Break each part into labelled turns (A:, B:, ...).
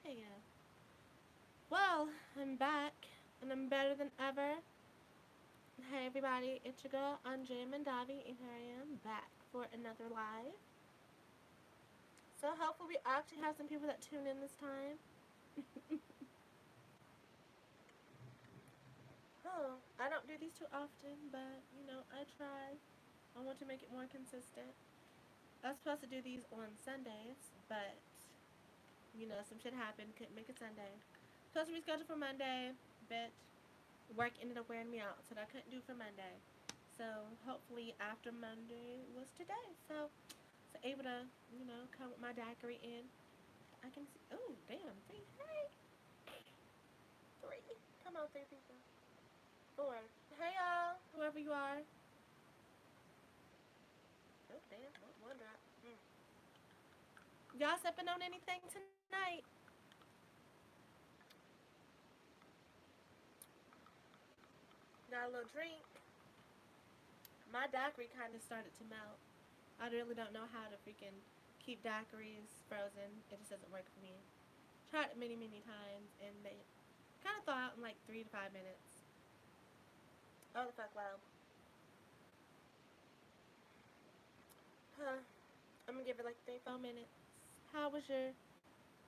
A: Hey, well, I'm back, and I'm better than ever. Hey, everybody, it's your girl, Andre Mandavi, and here I am back for another live. So, hopefully, we actually have some people that tune in this time. Oh, I don't do these too often, but I try. I want to make it more consistent. I was supposed to do these on Sundays, but some shit happened, couldn't make it Sunday. Supposed to be scheduled for Monday, but work ended up wearing me out, so I couldn't do for Monday. So hopefully after Monday was today. So able to, come with my daiquiri in. I can see. Oh, damn. Three. Hey. Three. Come on, three people. Four. Hey, y'all. Whoever you are. Oh, damn. One drop. Y'all sipping on anything tonight? Got a little drink. My daiquiri kind of started to melt. I really don't know how to freaking keep daiquiris frozen. It just doesn't work for me. Tried it many, many times, and they kind of thaw out in like 3 to 5 minutes. Oh, the fuck, wow. Huh. I'm gonna give it like 3, 4 minutes. How was your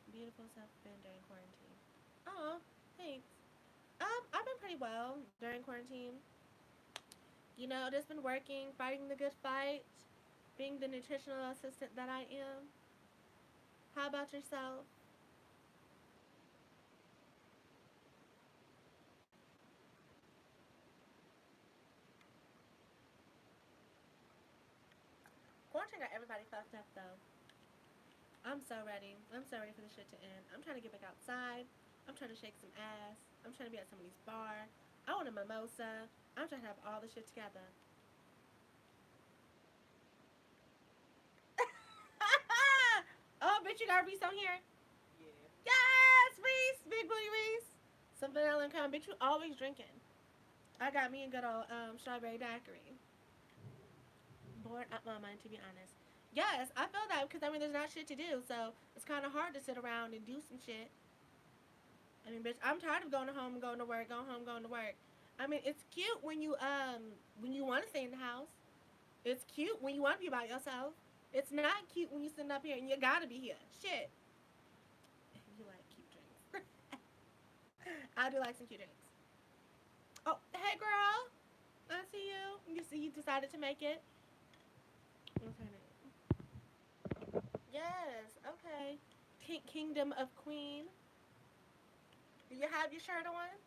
A: beautiful self been during quarantine? Oh, thanks. I've been pretty well during quarantine. Just been working, fighting the good fight, being the nutritional assistant that I am. How about yourself? Quarantine got everybody fucked up though. I'm so ready. I'm so ready for this shit to end. I'm trying to get back outside. I'm trying to shake some ass. I'm trying to be at somebody's bar. I want a mimosa. I'm trying to have all this shit together. Oh, bitch, you got Reese on here? Yes, Reese! Big booty Reese! Some vanilla and cum. Bitch, you always drinking. I got me a good old strawberry daiquiri. Bored out my mind, to be honest. Yes, I feel that because, there's not shit to do, so it's kind of hard to sit around and do some shit. Bitch, I'm tired of going home, going to work, going home, going to work. It's cute when you want to stay in the house. It's cute when you want to be by yourself. It's not cute when you sitting up here and you gotta be here. Shit. You like cute drinks. I do like some cute drinks. Oh, hey girl. I see you. You see you decided to make it. What's her name? Yes, okay. Kingdom of Queen. Do you have your shirt on?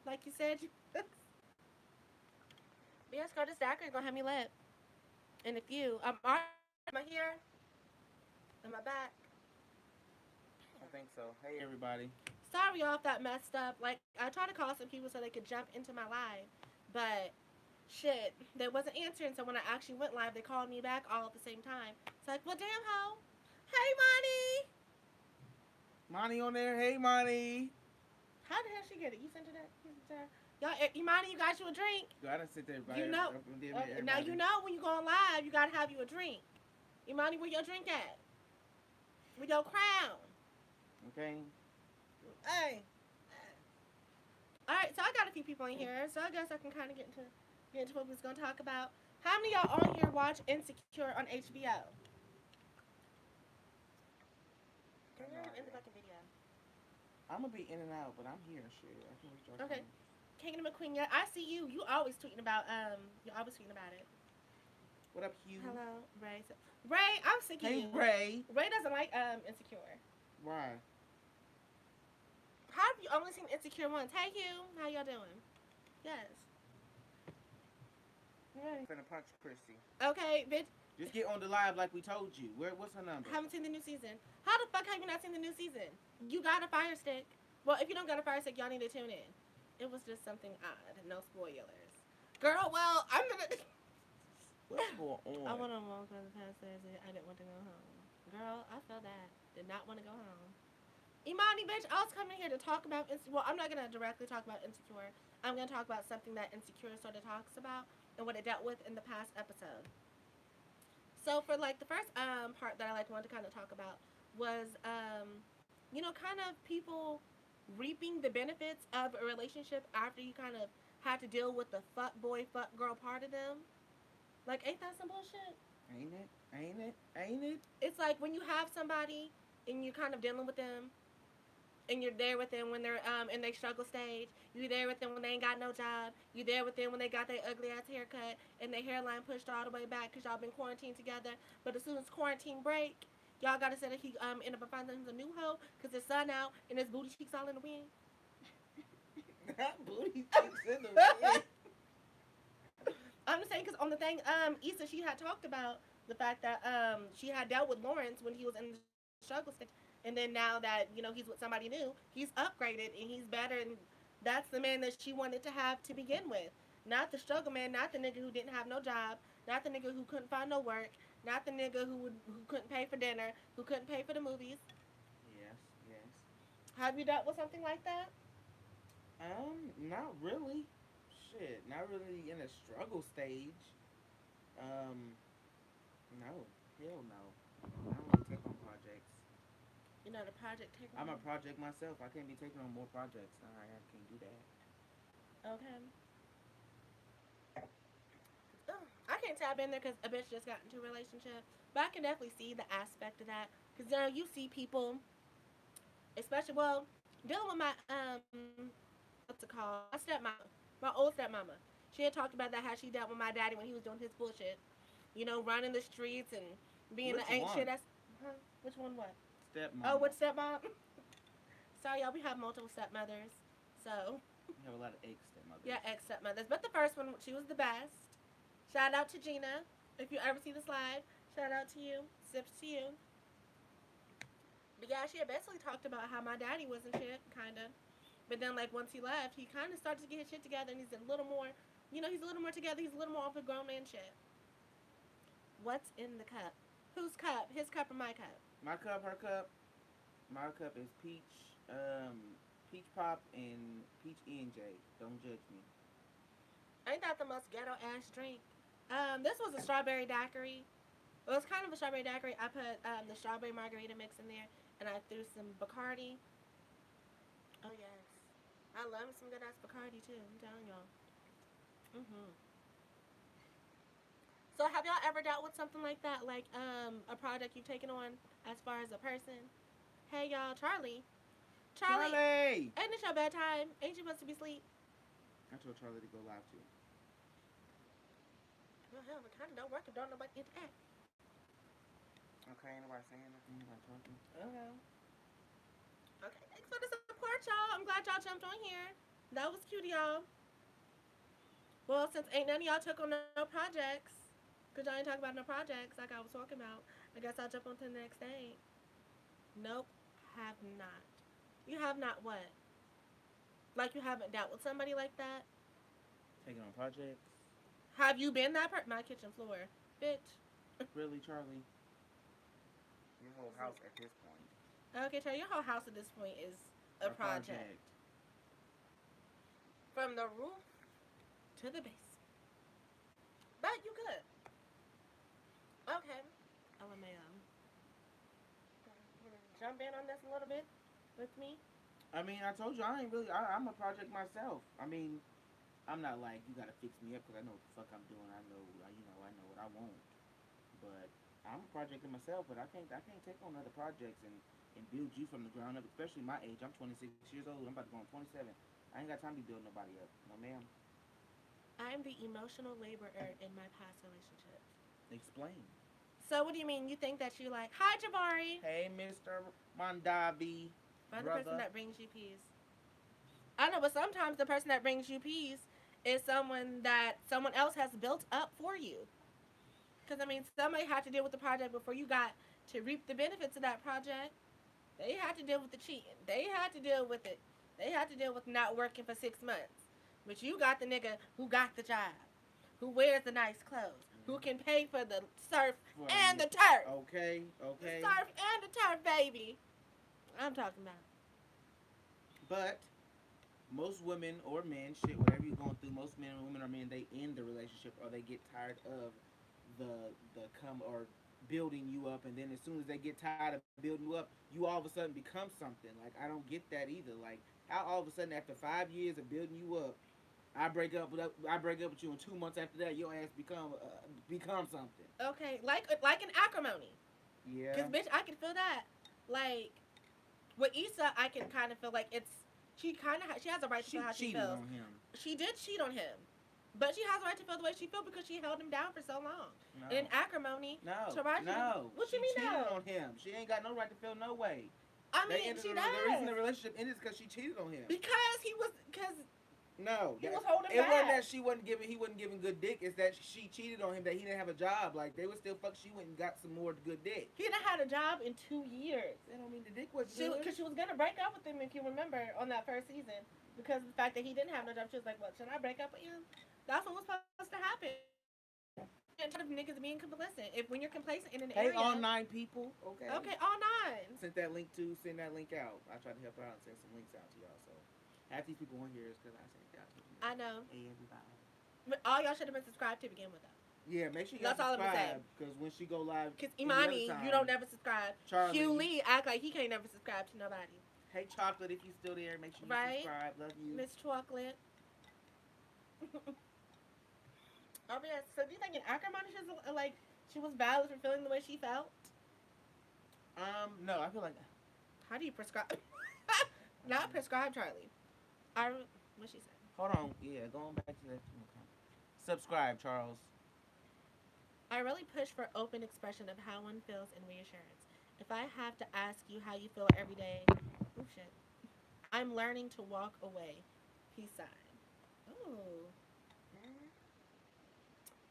A: Like you said you yes, girl, this daiquiri gonna have me lit. And if you, I'm already am I here? Am I back?
B: I think so. Hey, everybody.
A: Sorry y'all if that messed up. Like I tried to call some people so they could jump into my live, but shit, they wasn't answering. So when I actually went live, they called me back all at the same time. It's like, well, damn hoe. Hey, Monty.
B: Monty on there. Hey, Monty.
A: How the hell she get it? You sent her that? You sent her? Y'all, Imani, you got you a drink.
B: You gotta sit there,
A: You
B: everybody.
A: know. Now you know when you go on live, you gotta have you a drink. Imani, where your drink at? With your crown.
B: Okay.
A: Hey. All right, so I got a few people in here, so I guess I can kind of get into what we was gonna talk about. How many of y'all on here watch Insecure on HBO? Can you in the fucking video?
B: I'm gonna be in and out, but I'm here. Shit, I can reach out to
A: Okay.
B: you.
A: Kingdom of Queen, yeah, I see you. You always tweeting about it.
B: What up, Hugh?
A: Hello, Ray. Ray, I'm sick of
B: Hey,
A: you.
B: Ray.
A: Ray doesn't like Insecure.
B: Why?
A: How have you only seen Insecure once? Hey Hugh, how y'all doing? Yes.
B: I'm finna punch Chrissy.
A: Okay, bitch.
B: Just get on the live like we told you. What's her number?
A: Haven't seen the new season. How the fuck have you not seen the new season? You got a fire stick. Well, if you don't got a fire stick, y'all need to tune in. It was just something odd. No spoilers. Girl, well, I'm gonna.
B: What's going on?
A: I went on walk on the past Thursday. I didn't want to go home. Girl, I felt that. Did not want to go home. Imani, bitch, I was coming here to talk about Well, I'm not gonna directly talk about Insecure. I'm gonna talk about something that Insecure sort of talks about and what it dealt with in the past episode. So for like the first part that I like wanted to kind of talk about was kind of people reaping the benefits of a relationship after you kind of had to deal with the fuck boy, fuck girl part of them. Like, ain't that some bullshit?
B: Ain't it? Ain't it? Ain't it?
A: It's like when you have somebody and you're kind of dealing with them and you're there with them when they're in their struggle stage. You're there with them when they ain't got no job. You're there with them when they got their ugly ass haircut and their hairline pushed all the way back because y'all been quarantined together. But as soon as quarantine break, y'all gotta say that he end up finding him a new hoe because his sun out and his booty cheeks all in the wind.
B: Booty cheeks in the wind.
A: I'm just saying because on the thing, Issa, she had talked about the fact that she had dealt with Lawrence when he was in the struggle stage, and then now that he's with somebody new, he's upgraded and he's better, and that's the man that she wanted to have to begin with. Not the struggle man, not the nigga who didn't have no job, not the nigga who couldn't find no work, not the nigga who couldn't pay for dinner, who couldn't pay for the movies.
B: Yes, yes.
A: Have you dealt with something like that?
B: Not really. Shit, not really in a struggle stage. Um, no, hell no. I don't really take on projects.
A: You're not a project taker.
B: I'm a project myself. I can't be taking on more projects. I can't do that.
A: Okay. I can't say I've been there because a bitch just got into a relationship, but I can definitely see the aspect of that because you see people, especially dealing with my what's it called, my stepmama, my old stepmama. She had talked about that how she dealt with my daddy when he was doing his bullshit, running the streets and being
B: Which
A: the ain't
B: one?
A: shit. That's which one? What? Oh,
B: Stepmama.
A: which stepmom? Sorry, y'all. We have multiple stepmothers, so
B: You have a lot of ex stepmothers.
A: yeah, ex stepmothers. But the first one, she was the best. Shout out to Gina. If you ever see this live, shout out to you. Sips to you. But yeah, she had basically talked about how my daddy wasn't shit, kind of. But then, like, once he left, he kind of started to get his shit together and he's a little more, he's a little more together. He's a little more off of grown man shit. What's in the cup? Whose cup? His cup or my cup?
B: My cup, her cup. My cup is peach pop and peach E&J. Don't judge me.
A: Ain't that the most ghetto ass drink? This was a strawberry daiquiri. Well, it's kind of a strawberry daiquiri. I put the strawberry margarita mix in there, and I threw some Bacardi. Oh yes, I love some good ass Bacardi too. I'm telling y'all. Mhm. So have y'all ever dealt with something like that, like a project you've taken on as far as a person? Hey y'all, Charlie. Charlie,
B: Charlie!
A: ain't it your bedtime? Ain't you supposed to be asleep?
B: I told Charlie to go live too.
A: Well, hell, it kind of don't work if don't nobody interact.
B: Okay, ain't nobody saying nothing. Nobody talking.
A: Okay. Okay, thanks for the support, y'all. I'm glad y'all jumped on here. That was cute, y'all. Well, since ain't none of y'all took on no projects, because y'all ain't talking about no projects like I was talking about, I guess I'll jump on to the next thing. Nope, have not. You have not what? Like you haven't dealt with somebody like that?
B: Taking on projects?
A: Have you been that my kitchen floor? Bitch.
B: Really, Charlie? Your whole house at this point.
A: Okay, Charlie, your whole house at this point is a project. From the roof to the base. But you could. Okay. LMAO. Jump in on this a little bit with me.
B: I mean, I told you I ain't really. I'm a project myself. I mean, I'm not like you gotta fix me up because I know what the fuck I'm doing. I know, I know what I want. But I'm a project in myself. But I can't take on other projects and build you from the ground up. Especially my age. I'm 26 years old. I'm about to go on 27. I ain't got time to be building nobody up. No, ma'am.
A: I'm the emotional laborer in my past relationships.
B: Explain.
A: So what do you mean? You think that you like, hi Jabari.
B: Hey, Mr. Mandavi,
A: Find the person
B: brother.
A: that brings you peace. I know, but sometimes the person that brings you peace is someone that someone else has built up for you. Because, I mean, somebody had to deal with the project before you got to reap the benefits of that project. They had to deal with the cheating. They had to deal with it. They had to deal with not working for 6 months. But you got the nigga who got the job, who wears the nice clothes, who can pay for the surf and the turf.
B: Okay.
A: The surf and the turf, baby. I'm talking about.
B: But most women or men, shit, whatever you're going through, most men, women, or men, they end the relationship or they get tired of the come or building you up, and then as soon as they get tired of building you up, you all of a sudden become something. Like I don't get that either. Like how all of a sudden after 5 years of building you up, I break up with you, and 2 months after that, your ass become something.
A: Okay, like an acrimony. Cause
B: Yeah.
A: bitch, I can feel that. Like with Issa, I can kind of feel like it's she has a right to feel
B: She
A: how she
B: cheated
A: feels.
B: on him.
A: She did cheat on him, but she has a right to feel the way she feels because she held him down for so long. And in
B: No.
A: acrimony,
B: No.
A: Taraji,
B: No.
A: what you
B: She
A: mean
B: cheated
A: no?
B: on him. She ain't got no right to feel no way.
A: I
B: They
A: mean,
B: ended
A: she
B: the reason
A: does
B: the relationship ended is because she cheated on him.
A: because
B: No,
A: he was holding
B: it wasn't
A: back.
B: that he wasn't giving good dick. It's that she cheated on him. That he didn't have a job. Like they were still fuck. She went and got some more good dick.
A: He done had a job in 2 years.
B: That don't mean the dick was
A: She
B: good.
A: because she was gonna break up with him if you remember on that first season because of the fact that he didn't have no job. She was like, "Well, should I break up with him?" That's what was supposed to happen. And tired of niggas being complicit. If when you're complacent in an
B: Hey,
A: area,
B: all 9 people. Okay.
A: okay, all nine.
B: Send that link out. I tried to help her out and send some links out to y'all. So half these people on here is because I sent it out to them.
A: I know.
B: Hey everybody.
A: But all y'all should have been subscribed to begin with, though.
B: Yeah, make sure y'all
A: That's all I'm gonna say.
B: subscribe because when she go live,
A: Cause
B: any other
A: Imani,
B: time,
A: you don't never subscribe.
B: Charlie.
A: Hugh Lee act like he can't never subscribe to nobody.
B: Hey Chocolate, if you still there, make sure you
A: Right?
B: subscribe. Love you.
A: Miss Chocolate. Oh yeah. So do you think in acrimony she was like she was valid for feeling the way she felt?
B: No, I feel like.
A: How do you prescribe? Not prescribe, Charlie. What she said.
B: Hold on. Yeah, going back to that. Okay. Subscribe, Charles.
A: I really push for open expression of how one feels and reassurance. If I have to ask you how you feel every day, oh shit, I'm learning to walk away. He sighed. Ooh,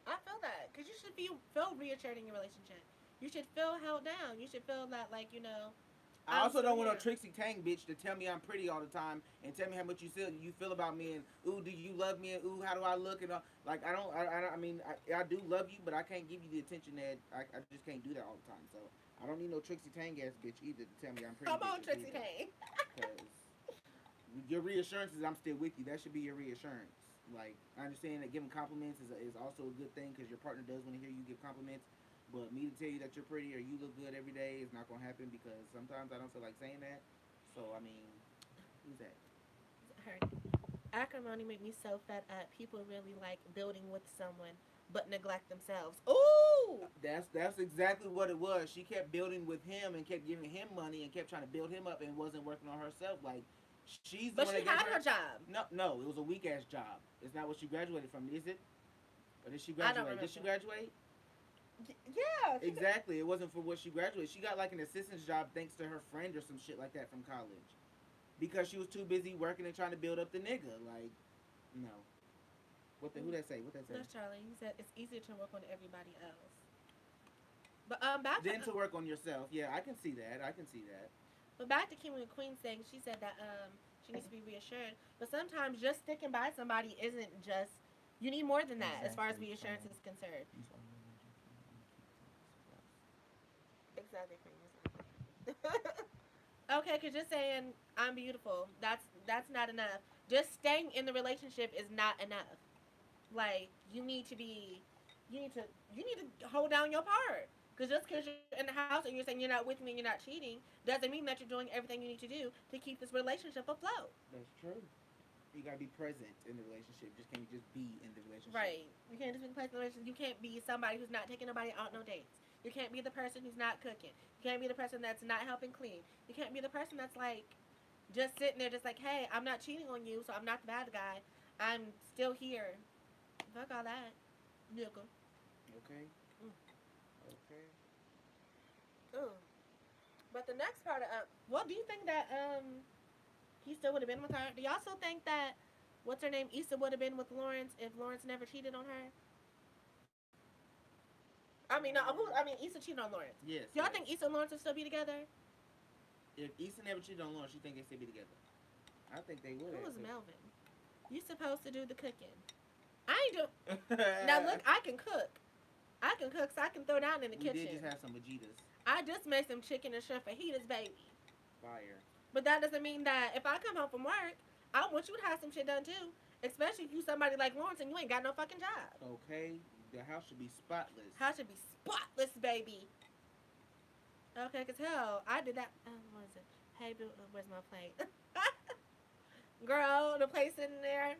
A: I feel that because you should feel reassured in your relationship. You should feel held down. You should feel that like
B: I
A: I'm
B: also
A: still
B: don't want no
A: here.
B: Trixie Tang bitch to tell me I'm pretty all the time and tell me how much you feel about me and ooh do you love me and ooh how do I look and like I mean I do love you but I can't give you the attention that I just can't do that all the time so I don't need no Trixie Tang ass bitch either to tell me I'm pretty.
A: Come on, Trixie Tang.
B: Because your reassurance is I'm still with you. That should be your reassurance. Like I understand that giving compliments is also a good thing because your partner does want to hear you give compliments. But me to tell you that you're pretty or you look good every day is not gonna happen because sometimes I don't feel like saying that. So I mean, who's that?
A: Her acrimony make me so fed up. People really like building with someone but neglect themselves. Ooh.
B: That's exactly what it was. She kept building with him and kept giving him money and kept trying to build him up and wasn't working on herself. Like she's the
A: But
B: one
A: she
B: that gave
A: had
B: her.
A: her job.
B: No, it was a weak ass job. It's not what she graduated from, is it? Or did she
A: I don't
B: graduate? Did she
A: remember.
B: graduate?
A: Yeah.
B: Exactly. It wasn't for what she graduated. She got like an assistant's job thanks to her friend or some shit like that from college. Because she was too busy working and trying to build up the nigga. Like, no. Who that say? What that say?
A: That's Charlie. He said it's easier to work on everybody else. But back
B: Then to work on yourself. Yeah, I can see that. I can see that.
A: but back to King and Queen saying she said that she needs to be reassured. But sometimes just sticking by somebody isn't just you need more than that as far as
B: Exactly.
A: reassurance is concerned. Exactly. Okay, because just saying I'm beautiful, that's not enough. Just staying in the relationship is not enough. Like you need to you need to hold down your part. Because just because you're in the house and you're saying you're not with me and you're not cheating, doesn't mean that you're doing everything you need to do to keep this relationship afloat.
B: That's true. You gotta be present in the relationship. Just can't just be in the relationship.
A: Right. You can't just be placed in a relationship. You can't be somebody who's not taking nobody out no dates. You can't be the person who's not cooking. You can't be the person that's not helping clean. You can't be the person that's like just sitting there just like, hey, I'm not cheating on you, so I'm not the bad guy. I'm still here. Fuck all that. Nigga.
B: Okay.
A: Mm.
B: Okay.
A: Ooh. But the next part of what do you think that he still would have been with her? Do y'all still think that what's her name Issa would have been with Lawrence if Lawrence never cheated on her? Issa cheated on Lawrence.
B: Yes.
A: Do y'all
B: yes.
A: think Issa and Lawrence will still be together?
B: If Issa never cheated on Lauren, she think they still be together. I think they would.
A: Who was Melvin? You supposed to do the cooking. I ain't do. Now look, I can cook. I can cook, so I can throw down in the
B: we
A: kitchen.
B: did just have some Vegetas.
A: I just made some chicken and shrimp fajitas, baby.
B: Fire.
A: But that doesn't mean that if I come home from work, I want you to have some shit done too. Especially if you somebody like Lawrence and you ain't got no fucking job.
B: Okay. The house should be spotless.
A: House should be spotless, baby. Okay, cause hell, I did that. What is it? Hey, boo, where's my plate? Girl, the plate sitting there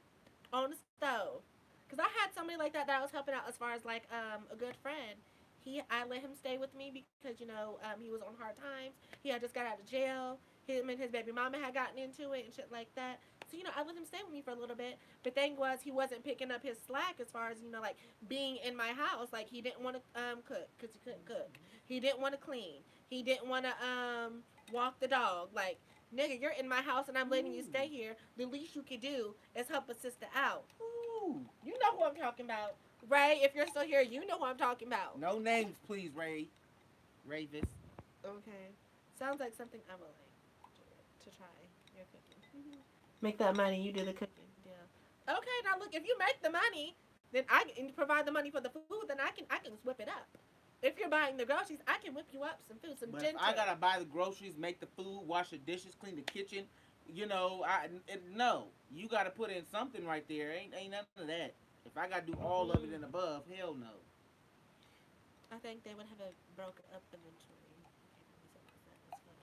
A: on the stove. Cause I had somebody like that I was helping out as far as like a good friend. I let him stay with me because he was on hard times. He had just got out of jail. Him and his baby mama had gotten into it and shit like that. So I let him stay with me for a little bit. But thing was, he wasn't picking up his slack as far as like being in my house. Like he didn't want to cook because he couldn't cook. He didn't want to clean. He didn't want to walk the dog. Like nigga, you're in my house and I'm letting you
B: Ooh.
A: stay here. The least you could do is help a sister out.
B: Ooh.
A: You know who I'm talking about, Ray. If you're still here, you know who I'm talking about.
B: No names, please, Ray. Ravis.
A: Okay. Sounds like something I would like to try. Your cooking. Mm-hmm. Make that money. You do the cooking. Yeah. Okay. Now look, if you make the money, then I can provide the money for the food. Then I can whip it up. If you're buying the groceries, I can whip you up some food, some
B: But if
A: ginger.
B: I gotta buy the groceries, make the food, wash the dishes, clean the kitchen, no, you gotta put in something right there. Ain't none of that. If I gotta do all of it and
A: Mm-hmm.
B: above, hell no.
A: I think they would have it broken up eventually. Okay, that's fun.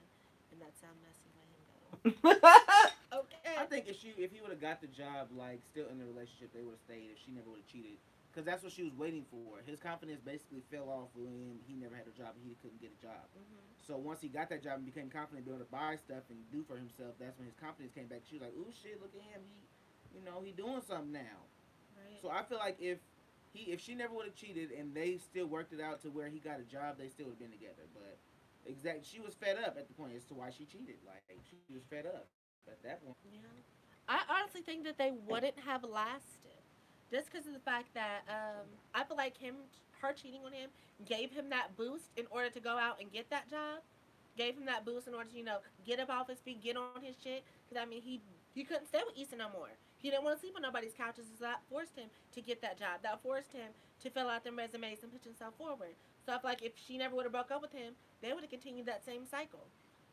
A: And that sound messy. Let him go.
B: I
A: Okay.
B: think if he would have got the job, like still in the relationship, they would have stayed. If she never would have cheated, because that's what she was waiting for. His confidence basically fell off when he never had a job and he couldn't get a job.
A: Mm-hmm.
B: So once he got that job and became confident, be able to buy stuff and do for himself, that's when his confidence came back. She was like, "Ooh, shit, look at him. He doing something now."
A: Right.
B: So I feel like if she never would have cheated and they still worked it out to where he got a job, they still would have been together. But she was fed up at the point as to why she cheated. Like she was fed up at that point.
A: Yeah. I honestly think that they wouldn't have lasted, just because of the fact that I feel like her cheating on him gave him that boost in order to go out and get that job. Gave him that boost in order to get up off his feet, get on his shit. Because I mean he couldn't stay with Issa no more. He didn't want to sleep on nobody's couches. So that forced him to get that job. That forced him to fill out them resumes and push himself forward. So I feel like if she never would have broke up with him, they would have continued that same cycle.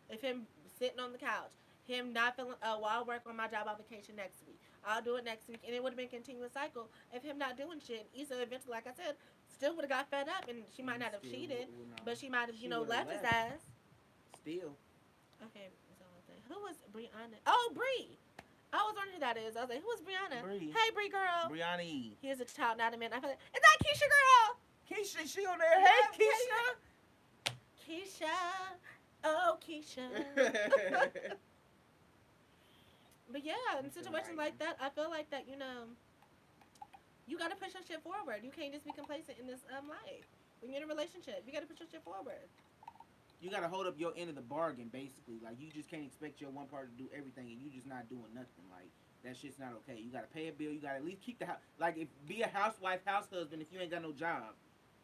A: If him sitting on the couch, him not feeling, oh, well, I'll work on my job application next week. I'll do it next week. And it would have been a continuous cycle of him not doing shit. Issa eventually, like I said, still would have got fed up and she might
B: And
A: not have
B: still,
A: cheated,
B: well, no,
A: but she might have,
B: she would have
A: left his
B: left.
A: ass.
B: Still,
A: Okay, so one thing. Who was Brianna? Oh, Bree. I was wondering who that is. I was like, who is Brianna?
B: Bree,
A: Hey, Bree girl.
B: Brianni,
A: He is a child, not a man. I feel like, is that Keisha girl?
B: Keisha, she on there.
A: Yeah,
B: Hey,
A: Keisha. Oh, Keisha.
B: Keisha.
A: But yeah, in situations like that, I feel like that, you gotta push your shit forward. You can't just be complacent in this life. When you're in a relationship, you gotta push your shit forward.
B: You gotta hold up your end of the bargain, basically. Like you just can't expect your one part to do everything, and you just not doing nothing. Like that shit's not okay. You gotta pay a bill. You gotta at least keep the house. Like if be a housewife, house husband. If you ain't got no job,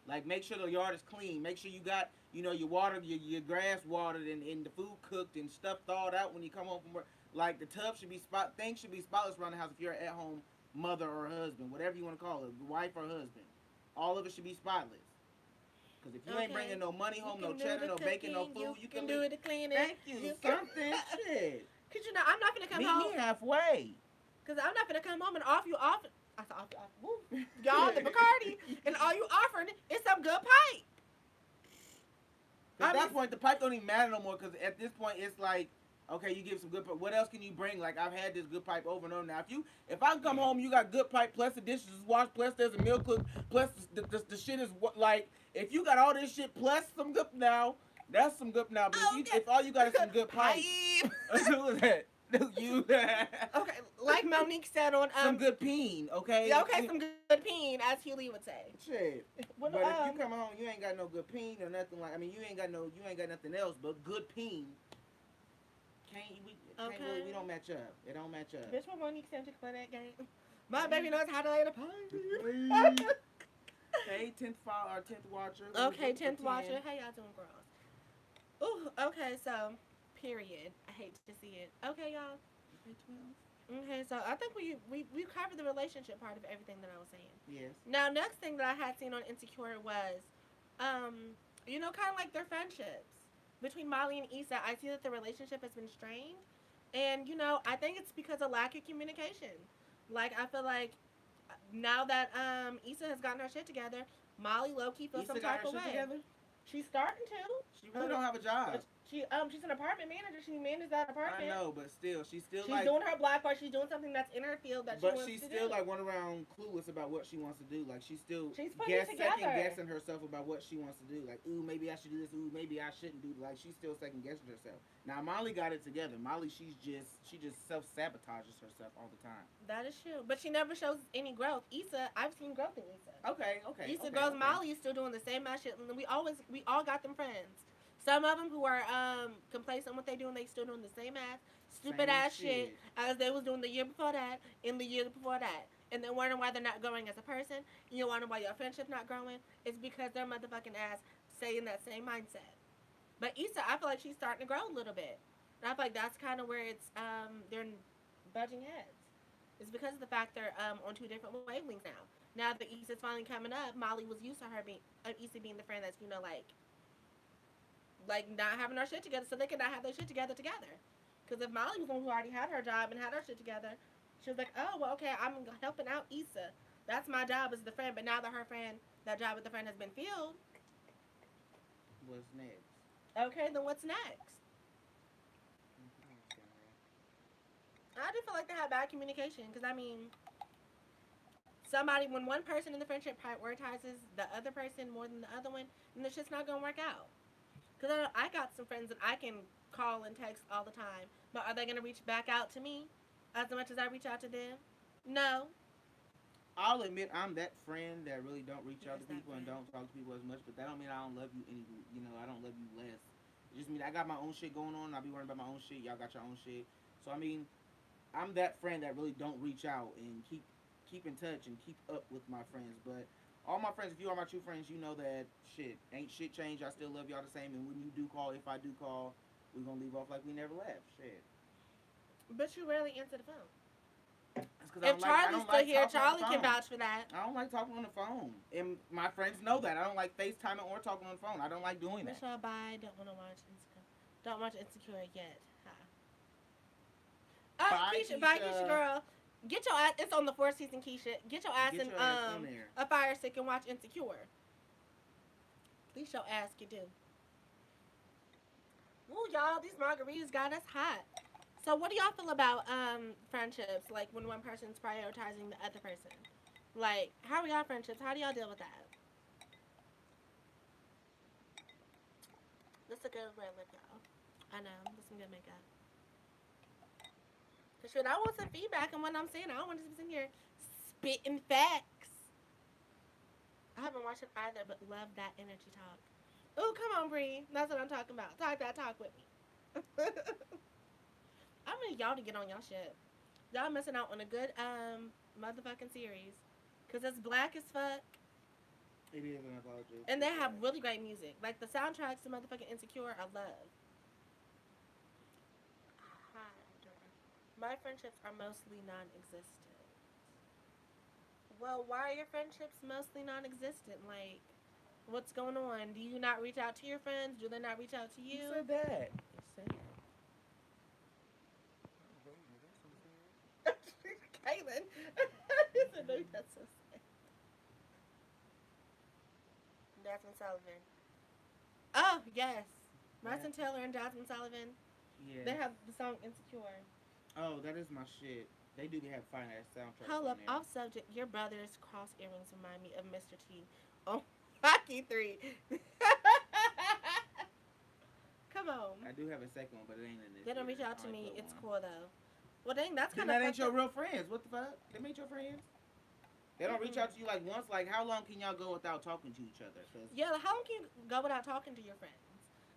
B: like make sure the yard is clean. Make sure you got your water, your grass watered, and the food cooked and stuff thawed out when you come home from work. Like the tub should be things should be spotless around the house if you're at home mother or husband, whatever you want to call it, wife or husband. All of it should be spotless. Because if you ain't
A: Okay.
B: bringing no money
A: You
B: home, no
A: can do
B: cheddar,
A: the
B: no bacon, no
A: cooking.
B: food,
A: You
B: you
A: can
B: can
A: do
B: leave.
A: the cleaning.
B: Thank you. Something. Shit.
A: Cause I'm not gonna come
B: Meet me
A: home.
B: halfway.
A: Cause I'm not gonna come home and off you off. I said off you off. Woo. Y'all the Bacardi and all you offering is some good pipe.
B: At
A: I
B: that
A: mean,
B: point, the pipe don't even matter no more. Because at this point, it's like, okay, you give some good pipe. What else can you bring? Like I've had this good pipe over and over. Now, if I come home, you got good pipe. Plus the dishes is washed. Plus there's a meal cooked. Plus the shit is like. If you got all this shit plus some good now, that's some good now. But
A: okay.
B: if all you got is some good pipe,
A: Pipe.
B: who is that? You
A: Okay, like Monique said on
B: some good peen, okay?
A: yeah, okay, some good peen, as Huey would say.
B: Shit.
A: Well,
B: But if you come home, you ain't got no good peen or nothing like. I mean, you ain't got nothing else but good peen. Can't really, we don't match up. It don't match up.
A: bitch, what Monique said to play that game. My baby knows how to lay the pipe.
B: Hey, 10th watcher.
A: Okay, 10th watcher. How y'all doing, girls? Ooh, okay, so, period. I hate to see it. Okay, y'all. Okay, so I think we covered the relationship part of everything that I was saying.
B: Yes.
A: Now, next thing that I had seen on Insecure was, kind of like their friendships between Molly and Issa. I see that the relationship has been strained, and I think it's because of lack of communication. Like I feel like now that Issa has gotten her shit together, Molly low key feels some
B: Issa got
A: type
B: her
A: of
B: shit
A: way.
B: together.
A: She's starting to.
B: She really don't have a job.
A: She's an apartment manager. She manages that
B: I
A: apartment.
B: know, but still, she's still
A: She's
B: like,
A: doing her black part. She's doing something that's in her field that she
B: but
A: wants
B: she's
A: to
B: still
A: do.
B: like running around clueless about what she wants to do. Like she's still
A: She's putting it
B: second
A: together.
B: guessing herself about what she wants to do. Like, ooh, maybe I should do this. Ooh, maybe I shouldn't do. Like she's still second guessing herself. Now Molly got it together. Molly, she just self sabotages herself all the time.
A: That is true, but she never shows any growth. Issa, I've seen growth in Issa.
B: Okay, okay,
A: Issa
B: okay,
A: grows.
B: okay.
A: Molly is still doing the same ass shit. And we all got them friends. Some of them who are complacent what they do and they still doing the same ass stupid
B: Same
A: ass shit
B: shit.
A: as they was doing the year before that and the year before that. And then wondering why they're not growing as a person. And you wonder why your friendship's not growing. It's because their motherfucking ass stay in that same mindset. But Issa, I feel like she's starting to grow a little bit. And I feel like that's kind of where it's they're butting heads. It's because of the fact they're on two different wavelengths now. Now that Issa's finally coming up, Molly was used to her being Issa being the friend that's like not having her shit together, so they could not have their shit together. Because if Molly was the one who already had her job and had her shit together, she was like, oh well, okay, I'm helping out Issa. That's my job as the friend. But now that her friend, that job with the friend has been filled,
B: What's next?
A: okay, then what's next? I do feel like they have bad communication because I mean, when one person in the friendship prioritizes the other person more than the other one, then the shit's not gonna work out. Because I got some friends that I can call and text all the time, but are they gonna reach back out to me as much as I reach out to them? No.
B: I'll admit I'm that friend that really don't reach out
A: Yes,
B: to
A: that
B: people and
A: friend.
B: don't talk to people as much, but that don't mean I don't love you any. You know, I don't love you less. It just mean I got my own shit going on. I be worrying about my own shit. Y'all got your own shit. So I mean, I'm that friend that really don't reach out and keep in touch and keep up with my friends. But all my friends, if you are my true friends, you know that shit ain't shit changed. I still love y'all the same. And when you do call, if I do call, we gonna leave off like we never left. Shit.
A: But you rarely answer the phone.
B: That's because
A: If
B: I
A: Charlie's
B: don't
A: still
B: like
A: here,
B: talking on the
A: Charlie can
B: phone.
A: vouch for that.
B: I don't like talking on the phone, and my friends know that. I don't like FaceTiming or talking on the phone. I don't like doing that.
A: Michelle, bye. Don't want to watch Insecure. Don't watch Insecure yet.
B: Bye,
A: Keisha, bye, Keisha,
B: Keisha.
A: girl. Get your ass. It's on the fourth season, Keisha. Get your ass
B: Get
A: in
B: your ass on there.
A: a fire stick and watch Insecure. At least your ass can do. Woo, y'all, these margaritas got us hot. So, what do y'all feel about friendships? Like when one person's prioritizing the other person. Like, how are y'all friendships? How do y'all deal with that? This is a good red lip, y'all. I know. This is some good makeup. Cause shit, I want some feedback on what I'm saying. I don't want to be sitting here spitting facts. I haven't watched it either, but love that energy talk. Ooh, come on, Bree. That's what I'm talking about. Talk that talk with me. I need y'all to get on y'all shit. Y'all missing out on a good motherfucking series. Cause it's black as fuck.
B: It is an apology.
A: And they have really great music. Like the soundtracks to motherfucking Insecure, I love. Hi. My friendships are mostly non existent. Well, why are your friendships mostly non existent? Like, what's going on? Do you not reach out to your friends? Do they not reach out to
B: Who
A: you?
B: said that? It's sad. Oh, baby, that's so sad.
A: Caitlin. That's so sad. Jasmine Sullivan. Oh, yes.
B: Yeah.
A: Martin Taylor and Jasmine Sullivan. They
B: Yes.
A: have the song Insecure.
B: Oh, that is my shit. They do have fine ass soundtracks
A: Hold
B: on
A: up.
B: there.
A: Off subject. Your brother's cross earrings remind me of Mr. T. Oh, Hockey 3. Come on.
B: I do have a second one, but it ain't in this
A: They don't
B: year.
A: reach out
B: I
A: to
B: only
A: me.
B: put
A: It's
B: one.
A: cool, though. Well, dang, that's
B: Then
A: kind of
B: that ain't
A: fucked
B: your
A: up.
B: real friends. What the fuck? They ain't your friends. They don't reach out to you like once. Like how long can y'all go without talking to each other? Cause
A: Yeah, like, how long can you go without talking to your friends?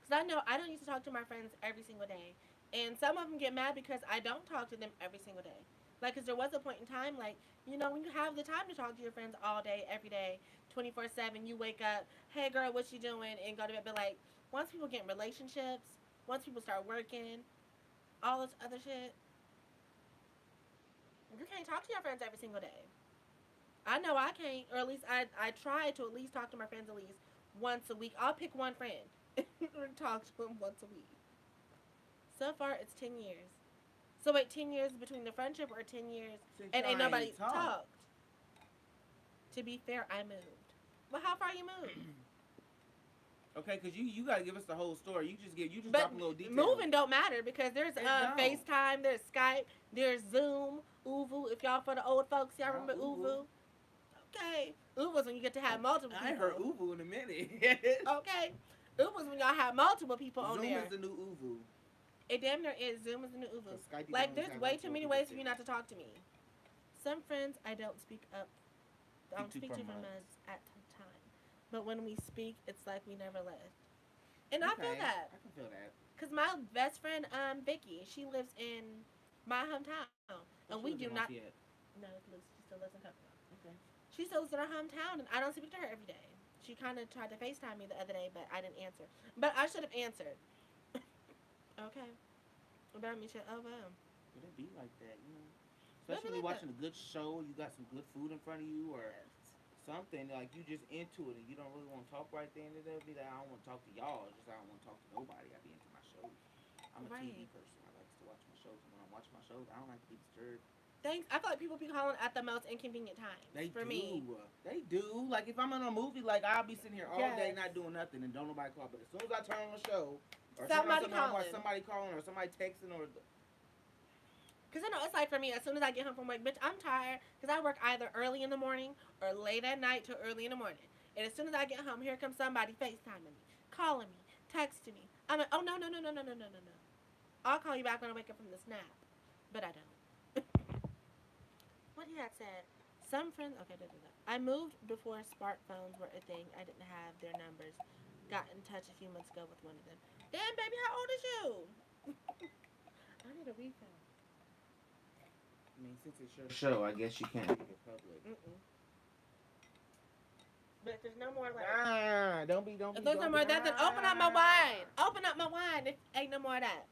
A: Because I know I don't used to talk to my friends every single day. And some of them get mad because I don't talk to them every single day. Like, because there was a point in time, like, when you have the time to talk to your friends all day, every day, 24/7, you wake up, hey girl, what you doing? And go to bed. But, like, once people get in relationships, once people start working, all this other shit, you can't talk to your friends every single day. I know I can't, or at least I try to at least talk to my friends at least once a week. I'll pick one friend and talk to them once a week. So far, it's 10 years. So wait, 10 years between the friendship or 10 years
B: since
A: and
B: y'all
A: ain't nobody
B: ain't talked.
A: talked? To be fair, I moved. Well, how far you moved?
B: Okay, because you gotta give us the whole story. You just
A: But
B: drop a little details.
A: moving don't matter because there's
B: It don't.
A: FaceTime, there's Skype, there's Zoom, Uvu. If y'all for the old folks, y'all
B: Not
A: remember
B: Uvu.
A: Uvu? Okay. Uvu's when you get to have multiple
B: I ain't heard
A: people.
B: Uvu in a minute.
A: Okay. Uvu's when y'all have multiple people on
B: Zoom
A: there.
B: is the new Uvu.
A: It damn near is. Zoom is the new Uvu.
B: Because Skype you can
A: Like,
B: only
A: there's
B: have
A: way
B: like
A: too
B: four
A: many
B: people
A: ways for you
B: sitting.
A: not to talk to me. Some friends I don't speak up. I don't
B: Speak
A: speak
B: to
A: to
B: for
A: for
B: months.
A: months at a time. But when we speak, it's like we never left. And I feel
B: Okay,
A: that.
B: I can feel that.
A: Cause my best friend, Vicky, she lives in my hometown, and
B: But
A: we
B: she
A: do
B: lives in
A: not.
B: Lafayette.
A: No, she still lives in Coconut.
B: Okay.
A: She still lives in her hometown, and I don't speak to her every day. She kind of tried to FaceTime me the other day, but I didn't answer. But I should have answered. Okay. But I mean, shit. Oh well.
B: But it be like that, you know.
A: But
B: Especially when
A: like
B: you're
A: that.
B: watching a good show, you got some good food in front of you, or
A: Yes.
B: something like you just into it and you don't really want to talk right then and there. Be like, I don't want to talk to y'all. It's just I don't want to talk to nobody. I be into my shows. I'm a TV
A: Right.
B: person. I like to watch my shows, and when I'm watching my shows, I don't like to be disturbed.
A: Thanks. I feel like people be calling at the most inconvenient times
B: They
A: for me.
B: do. They do. Like if I'm in a movie, like I'll be sitting here all day
A: Yes.
B: not doing nothing and don't nobody call. But as soon as I turn on the show or turn on
A: Somebody
B: something, I watch
A: calling.
B: somebody calling or somebody texting or.
A: Because I know it's like for me, as soon as I get home from work, bitch, I'm tired. Because I work either early in the morning or late at night to early in the morning. And as soon as I get home, here comes somebody FaceTiming me, calling me, texting me. I'm like, oh, no, no, no, no, no, no, no, no, no. I'll call you back when I wake up from this nap. But I don't. What he had said. Some friends, okay, da, da, da. I moved before smartphones were a thing. I didn't have their numbers. Got in touch a few months ago with one of them. Damn, baby, how old is you? I need a refill.
B: I mean, since it's your show, I guess you can't make it public.
A: Mm-mm. But if there's no more like,
B: Don't
A: if
B: be,
A: there's no
B: don't
A: more
B: be.
A: of that, then open up my wine. Open up my wine. If ain't no more of that.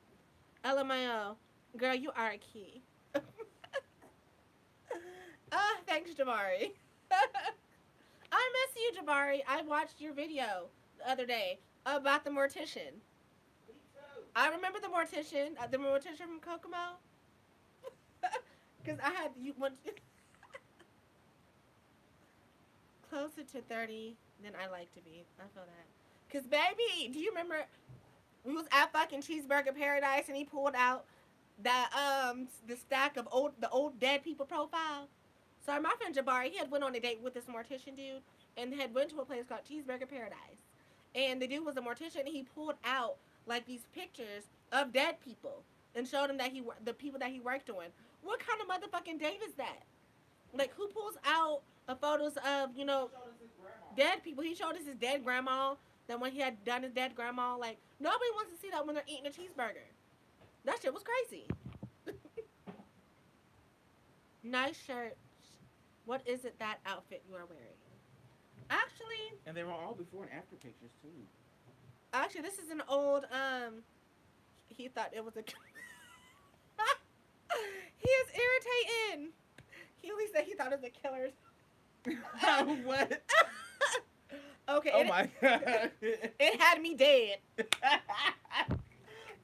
A: LMAO. Girl, you are a key. Thanks, Jabari. I miss you, Jabari. I watched your video the other day about the mortician. I remember the mortician from Kokomo. Because I had you when closer to 30 than I like to be. I feel that. Because, baby, do you remember we was at fucking Cheeseburger Paradise and he pulled out that the stack of the old dead people profile. So my friend Jabari, he had went on a date with this mortician dude and had went to a place called Cheeseburger Paradise. And the dude was a mortician and he pulled out like these pictures of dead people and showed him that the people that he worked on. What kind of motherfucking date is that? Like who pulls out photos of, dead people? He showed us his dead grandma. That when he had done his dead grandma, like nobody wants to see that when they're eating a cheeseburger. That shit was crazy. Nice shirt. What is it that outfit you are wearing? Actually,
B: And they were all before and after pictures too.
A: this is an old he thought it was a he is irritating. He at least said he thought it was a killer's.
B: What?
A: Okay.
B: Oh my god.
A: It had me dead.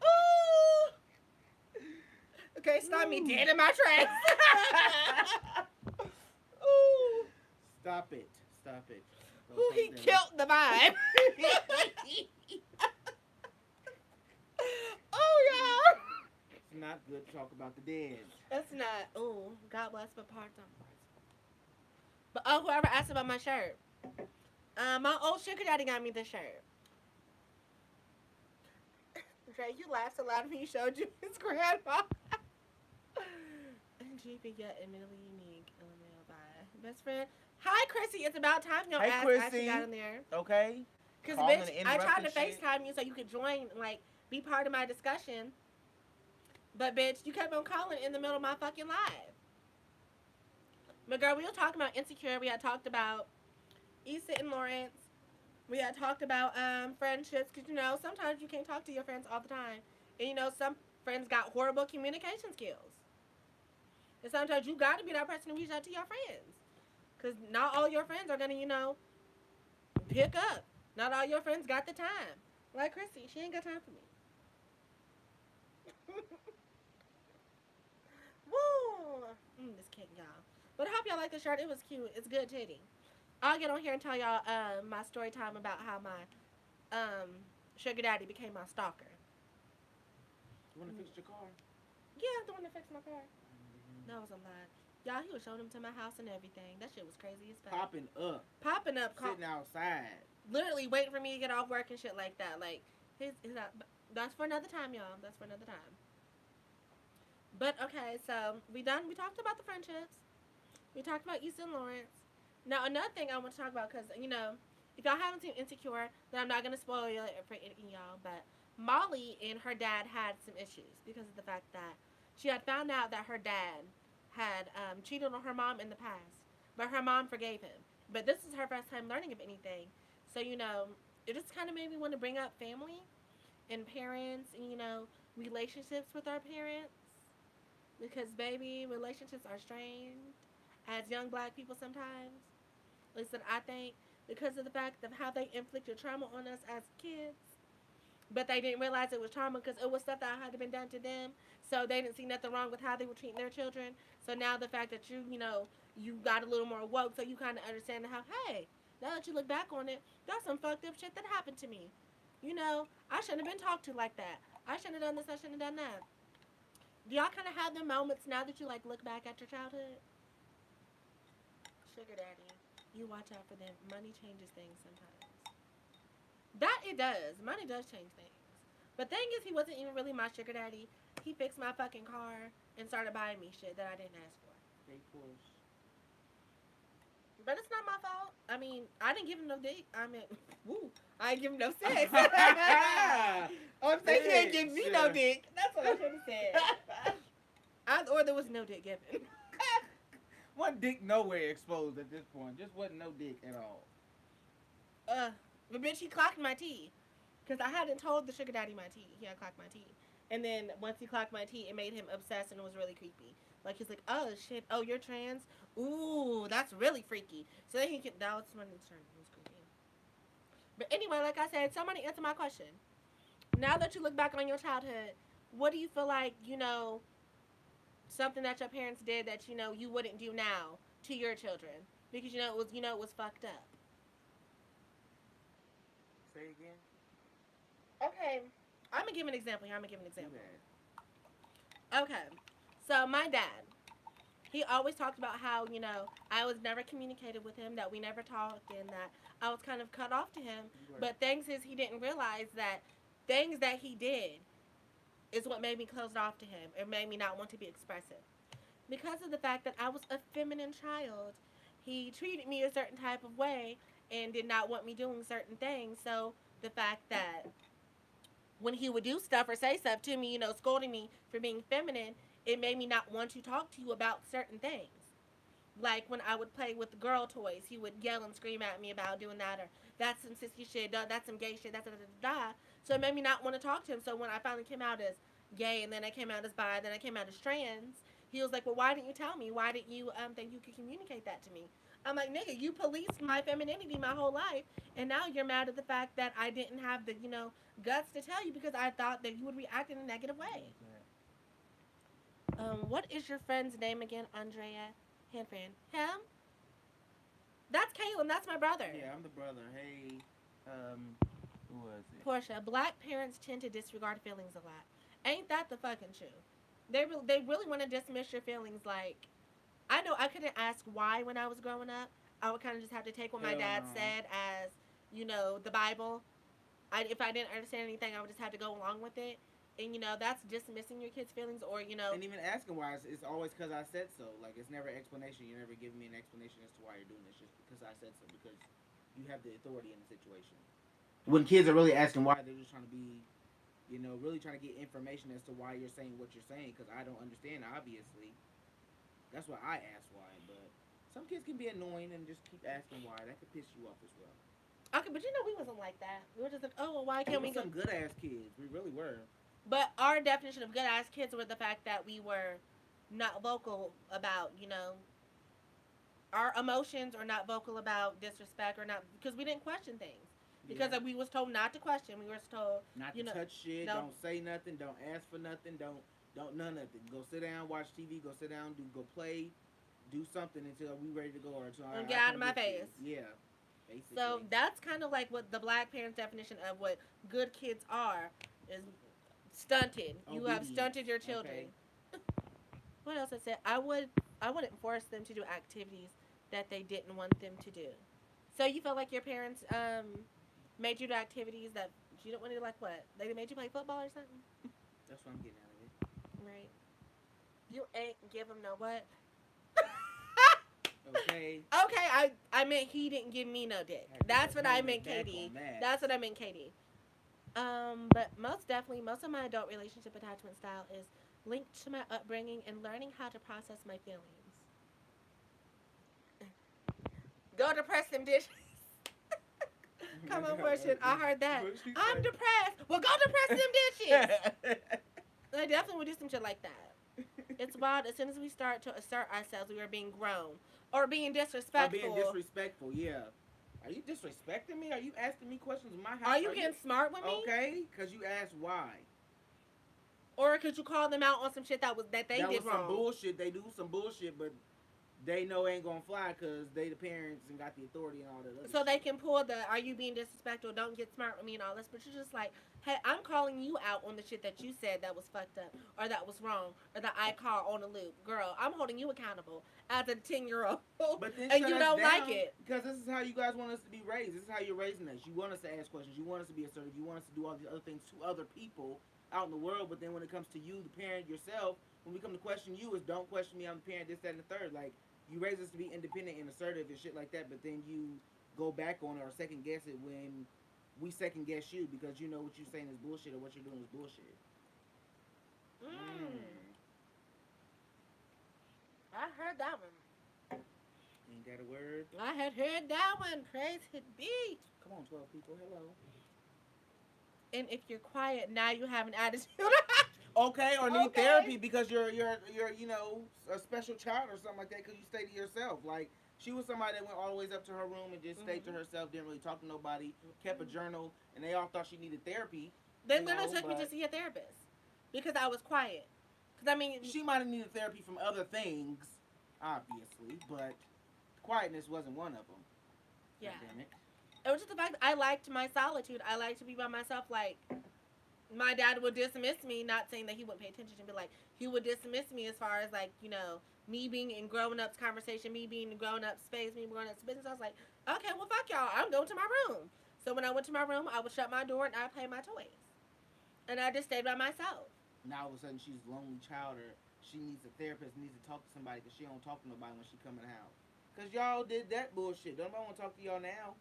A: Ooh. Okay, stop me dead in my tracks. Ooh.
B: Stop it. Stop it.
A: Ooh, he killed the vibe. Oh yeah.
B: It's not good to talk about the dead.
A: That's not. Ooh, God bless my parts. But whoever asked about my shirt, my old sugar daddy got me this shirt. Dre, you laughed so loud when he showed you his grandma. GP yet admittedly unique. LMAO by best friend. Hi, Chrissy. It's about time your
B: Hey,
A: ass
B: Chrissy.
A: actually got in there.
B: Okay.
A: Because,
B: Calling
A: bitch,
B: and
A: I tried to
B: interrupting shit.
A: FaceTime you so you could join, like, be part of my discussion. But, bitch, you kept on calling in the middle of my fucking live. But, girl, we were talking about Insecure. We had talked about Issa and Lawrence. We had talked about friendships. Because, sometimes you can't talk to your friends all the time. And, some friends got horrible communication skills. And sometimes you got to be that person to reach out to your friends. Because not all your friends are going to, pick up. Not all your friends got the time. Like Chrissy, she ain't got time for me. Woo! This cake, y'all. But I hope y'all like the shirt. It was cute. It's good titty. I'll get on here and tell y'all my story time about how my sugar daddy became my stalker.
B: You want to fix your car?
A: Yeah, the one that fixed my car. That was a lie. Y'all, he was showing them to my house and everything. That shit was crazy as fuck.
B: Popping up,
A: Popping up,
B: sitting outside.
A: literally waiting for me to get off work and shit like that. Like his that's for another time, y'all. That's for another time. But okay, so we done. We talked about the friendships. We talked about Easton Lawrence. Now another thing I want to talk about because if y'all haven't seen Insecure, then I'm not gonna spoil it for y'all. But Molly and her dad had some issues because of the fact that she had found out that her dad had cheated on her mom in the past, but her mom forgave him. But this is her first time learning of anything, so it just kind of made me want to bring up family and parents and relationships with our parents because baby relationships are strained as young black people sometimes. Listen, I think because of the fact of how they inflicted trauma on us as kids, but they didn't realize it was trauma because it was stuff that had been done to them. So they didn't see nothing wrong with how they were treating their children. So now the fact that you got a little more woke, so you kind of understand how, hey, now that you look back on it, that's some fucked up shit that happened to me. I shouldn't have been talked to like that. I shouldn't have done this. I shouldn't have done that. Do y'all kind of have the moments now that you like look back at your childhood? Sugar daddy, you watch out for them. Money changes things sometimes. That it does. Money does change things. But thing is, he wasn't even really my sugar daddy. He fixed my fucking car and started buying me shit that I didn't ask for.
B: They push.
A: But it's not my fault. I mean, I didn't give him no dick. I mean, woo, I didn't give him no sex. I'm saying he didn't give me no dick. That's what I should have said. Or there was no dick given.
B: One dick nowhere exposed at this point. Just wasn't no dick at all.
A: But bitch, he clocked my tea. Because I hadn't told the sugar daddy my tea. He had clocked my tea. And then once he clocked my tea, it made him obsessed and it was really creepy. Like, he's like, oh, shit. Oh, you're trans? Ooh, that's really freaky. So then he can... That was when it was creepy. But anyway, like I said, somebody answer my question. Now that you look back on your childhood, what do you feel like, something that your parents did that, you wouldn't do now to your children? Because, it was fucked up.
B: Say again.
A: Okay. I'm going to give an example here. Okay. So, my dad, he always talked about how, I was never communicated with him, that we never talked, and that I was kind of cut off to him.
B: Right.
A: But things is he didn't realize that things that he did is what made me closed off to him. It made me not want to be expressive. Because of the fact that I was a feminine child, he treated me a certain type of way and did not want me doing certain things. So the fact that when he would do stuff or say stuff to me, scolding me for being feminine, it made me not want to talk to you about certain things. Like when I would play with the girl toys, he would yell and scream at me about doing that, or that's some sissy shit, that's some gay shit, that's da da da da. So it made me not want to talk to him. So when I finally came out as gay, and then I came out as bi, then I came out as trans, he was like, well, why didn't you tell me? Why didn't you think you could communicate that to me? I'm like, nigga, you policed my femininity my whole life, and now you're mad at the fact that I didn't have the, guts to tell you because I thought that you would react in a negative way. What is your friend's name again, Andrea? Handfriend. Him? That's Caleb. That's my brother.
B: Yeah, I'm the brother. Hey, who was it?
A: Portia. Black parents tend to disregard feelings a lot. Ain't that the fucking truth? They really want to dismiss your feelings. Like, I know I couldn't ask why when I was growing up. I would kind of just have to take what my dad said as, the Bible. If I didn't understand anything, I would just have to go along with it. And that's dismissing your kids' feelings, or
B: And even asking why, it's always because I said so. Like, it's never explanation. You're never giving me an explanation as to why you're doing this. Just because I said so, because you have the authority in the situation. When kids are really asking why, they're just trying to be, really trying to get information as to why you're saying what you're saying. Because I don't understand, obviously. That's why I ask why. But some kids can be annoying and just keep asking why. That could piss you off as well.
A: Okay, but we wasn't like that. We were just like, oh, well, why can't we
B: We
A: go?
B: some good ass kids. We really were.
A: But our definition of good ass kids was the fact that we were not vocal about, our emotions, or not vocal about disrespect, or not, because we didn't question things. Because we was told not to question. We were told
B: not to touch shit. Don't say nothing. Don't ask for nothing. Don't none nothing. Go sit down, watch TV. Go sit down. Go play. do something until we ready to go or until
A: And
B: I
A: get out
B: come
A: of my
B: get you.
A: face.
B: Yeah,
A: So
B: basically.
A: that's kind of like what the black parents' definition of what good kids are is stunted. You have
B: Obedience.
A: stunted your children.
B: Okay.
A: What else I said? I wouldn't force them to do activities that they didn't want them to do. So you felt like your parents made you do activities that you don't want to do, like what? They made you play football or something?
B: That's what I'm getting out of it.
A: Right. You ain't give him no what?
B: Okay.
A: Okay, I meant he didn't give me no dick.
B: Had to put
A: That's
B: a
A: what I
B: helmet
A: meant,
B: back
A: Katie.
B: on that.
A: That's what I meant, Katie. But most definitely, most of my adult relationship attachment style is linked to my upbringing and learning how to process my feelings. Go depress them dishes. Come on, for shit. I heard that.
B: What she
A: I'm
B: say?
A: depressed. Well, go depress them dishes. I definitely would do some shit like that. It's wild. As soon as we start to assert ourselves, we are being grown or being
B: Or being
A: disrespectful.
B: disrespectful, yeah. Are you disrespecting me? Are you asking me questions in my
A: Are
B: house?
A: you
B: Are you
A: getting smart with me?
B: okay? Because you asked why.
A: Or could you call them out on some shit that they
B: That
A: did
B: was some
A: wrong?
B: bullshit. They do some bullshit, but they know ain't gonna fly because they the parents and got the authority and all that other
A: So they
B: shit.
A: can pull the "Are you being disrespectful? Don't get smart with me" and all this. But you're just like, hey, I'm calling you out on the shit that you said that was fucked up or that was wrong or that I caught on a loop. Girl, I'm holding you accountable as a 10-year-old,
B: But then
A: and
B: shut
A: you
B: us
A: don't like
B: down
A: it.
B: because this is how you guys want us to be raised. This is how you're raising us. You want us to ask questions. You want us to be assertive. You want us to do all these other things to other people out in the world. But then when it comes to you, the parent yourself, when we come to question you, is don't question me. I'm the parent. This, that, and the third. Like you raise us to be independent and assertive and shit like that. But then you go back on it or second guess it when we second guess you because you know what you're saying is bullshit or what you're doing is bullshit.
A: Mm,
B: Mm.
A: I heard that one.
B: Ain't that a word?
A: I had heard that one. Praise it be.
B: Come on, 12 people. Hello.
A: And if you're quiet, now you have an attitude.
B: Okay, or need
A: Okay.
B: therapy because you're a special child or something like that because you stay to yourself. Like she was somebody that went all the ways up to her room and just stayed to
A: Mm-hmm.
B: herself, didn't really talk to nobody, kept a
A: Mm-hmm.
B: journal, and they all thought she needed therapy,
A: They literally took me to
B: but
A: see a therapist because I was quiet. Because I mean,
B: she might have needed therapy from other things, obviously, but quietness wasn't one of them.
A: yeah,
B: God damn it.
A: it was just the fact that I liked my solitude. I liked to be by myself. Like my dad would dismiss me, not saying that he wouldn't pay attention, but like he would dismiss me as far as like me being in grown ups conversation, me being in grown up space, me grown up business. I was like, okay, well fuck y'all, I'm going to my room. So when I went to my room, I would shut my door and I play my toys, and I just stayed by myself.
B: Now all of a sudden she's a lonely child or she needs a therapist, needs to talk to somebody because she don't talk to nobody when she come in the house. Cause y'all did that bullshit. Don't nobody want to talk to y'all now.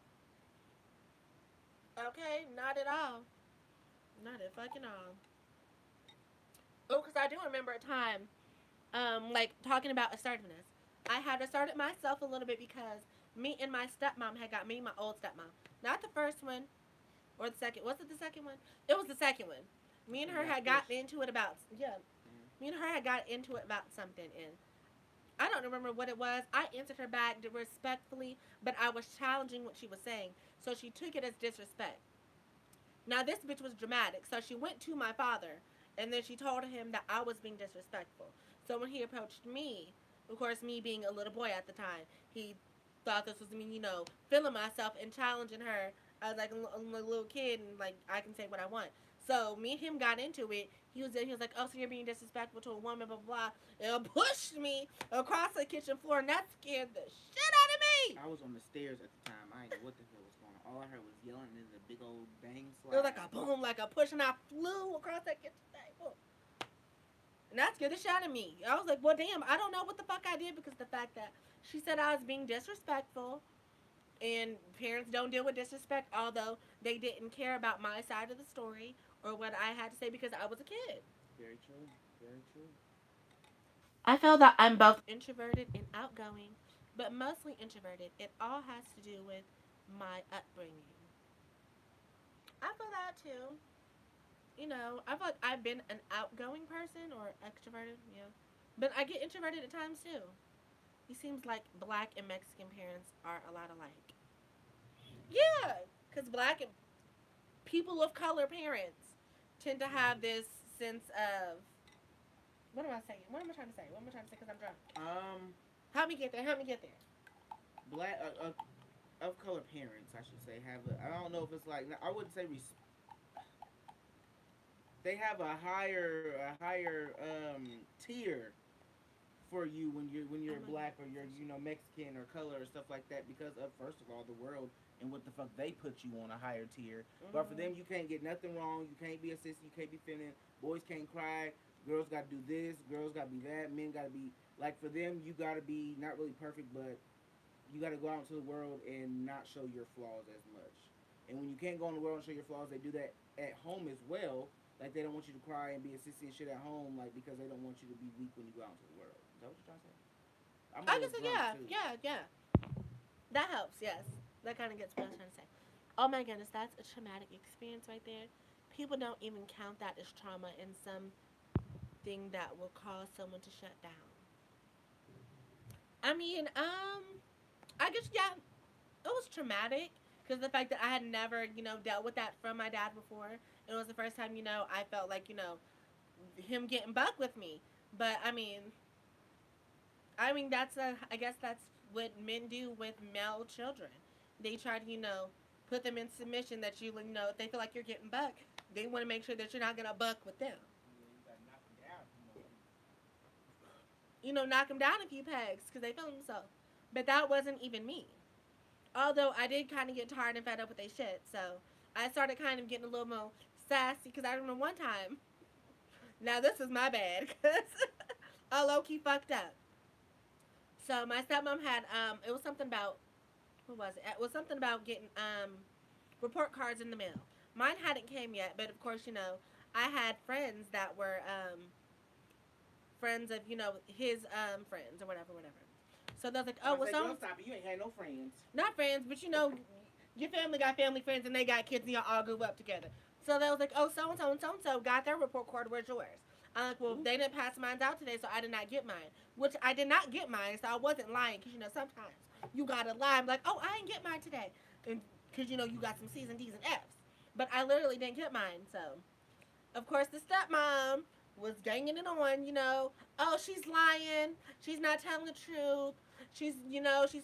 A: Okay, not at all, not at fucking all. Oh, because I do remember a time, like talking about assertiveness. I had asserted myself a little bit because me and my stepmom had got me, my old stepmom, not the first one or the second. Was it the second one? It was the second one. Me and
B: You
A: her
B: got
A: had gotten
B: pushed.
A: into it about Me and her had got into it about something, and I don't remember what it was. I answered her back respectfully, but I was challenging what she was saying, so she took it as disrespect. Now this bitch was dramatic, so she went to my father, and then she told him that I was being disrespectful. So when he approached me, of course, me being a little boy at the time, he thought this was me, feeling myself and challenging her as like a little kid, and like I can say what I want. So me and him got into it. He was like, "Oh, so you're being disrespectful to a woman, blah blah blah," and pushed me across the kitchen floor, and that scared the shit out of me.
B: I was on the stairs at the time. I didn't know what the hell was going on. All I heard was yelling and then the big old bang
A: It was like
B: slide.
A: a boom, like a push, and I flew across that kitchen table. And that scared the shit out of me. I was like, well, damn, I don't know what the fuck I did because the fact that she said I was being disrespectful, and parents don't deal with disrespect, although they didn't care about my side of the story or what I had to say because I was a kid.
B: Very true. Very true.
A: I feel that I'm both introverted and outgoing, but mostly introverted. It all has to do with my upbringing. I feel that too. I feel like I've been an outgoing person or extroverted, yeah. But I get introverted at times too. It seems like black and Mexican parents are a lot alike. Yeah, because black and people of color parents tend to have this sense of what am I saying? What am I trying to say? What am I trying to say? Because I'm drunk.
B: Um,
A: Help me get there. Help me get there.
B: Black of color parents, I should say, have a. I don't know if it's like I wouldn't say they have a higher tier for you when
A: Oh
B: you're
A: my
B: black or you're
A: goodness.
B: Mexican or color or stuff like that because of first of all the world and what the fuck they put you on a higher tier. But for
A: Mm-hmm.
B: them, you can't get nothing wrong. You can't be a sissy. You can't be feminine. Boys can't cry. Girls got to do this. Girls got to be that. Men got to be like for them. You got to be not really perfect, but you got to go out into the world and not show your flaws as much. And when you can't go in the world and show your flaws, they do that at home as well. Like they don't want you to cry and be a sissy and shit at home, like because they don't want you to be weak when you go out into the world. Is that what you're trying to say? I'm a
A: I
B: little
A: guess
B: drunk
A: yeah,
B: too.
A: yeah, yeah. That helps. Yes, that kind of gets what I was trying to say. Oh my goodness, that's a traumatic experience right there. People don't even count that as trauma in something that will cause someone to shut down. I mean, I guess yeah, it was traumatic because the fact that I had never, dealt with that from my dad before. It was the first time, I felt like, him getting buck with me. But I mean I guess that's what men do with male children. They try to, put them in submission that if they feel like you're getting buck, they want to make sure that you're not gonna buck with them.
B: Yeah, you gotta knock them down from
A: Knock them down a few pegs because they feel themselves. But that wasn't even me. Although I did kind of get tired and fed up with their shit, so I started kind of getting a little more sassy because I remember one time. Now this is my bad because I low key fucked up. So my stepmom had it was something about what was it? It was something about getting report cards in the mail. Mine hadn't came yet, but of course I had friends that were friends of his friends or whatever, whatever. So they was like,
B: I'm
A: oh
B: about
A: well,
B: to say,
A: so
B: girl, stop it. You ain't had no friends.
A: not friends, but your family got family friends and they got kids and y'all all grew up together. So they was like, oh, so and so and so and so got their report card. Where's yours? I'm like, well,
B: Ooh.
A: they didn't pass mine out today, so I did not get mine. Which I did not get mine, so I wasn't lying because sometimes you gotta lie. I'm like, oh, I didn't get mine today, and because you got some C's and D's and F's, but I literally didn't get mine. So of course the stepmom was ganging it on. Oh, she's lying. She's not telling the truth. She's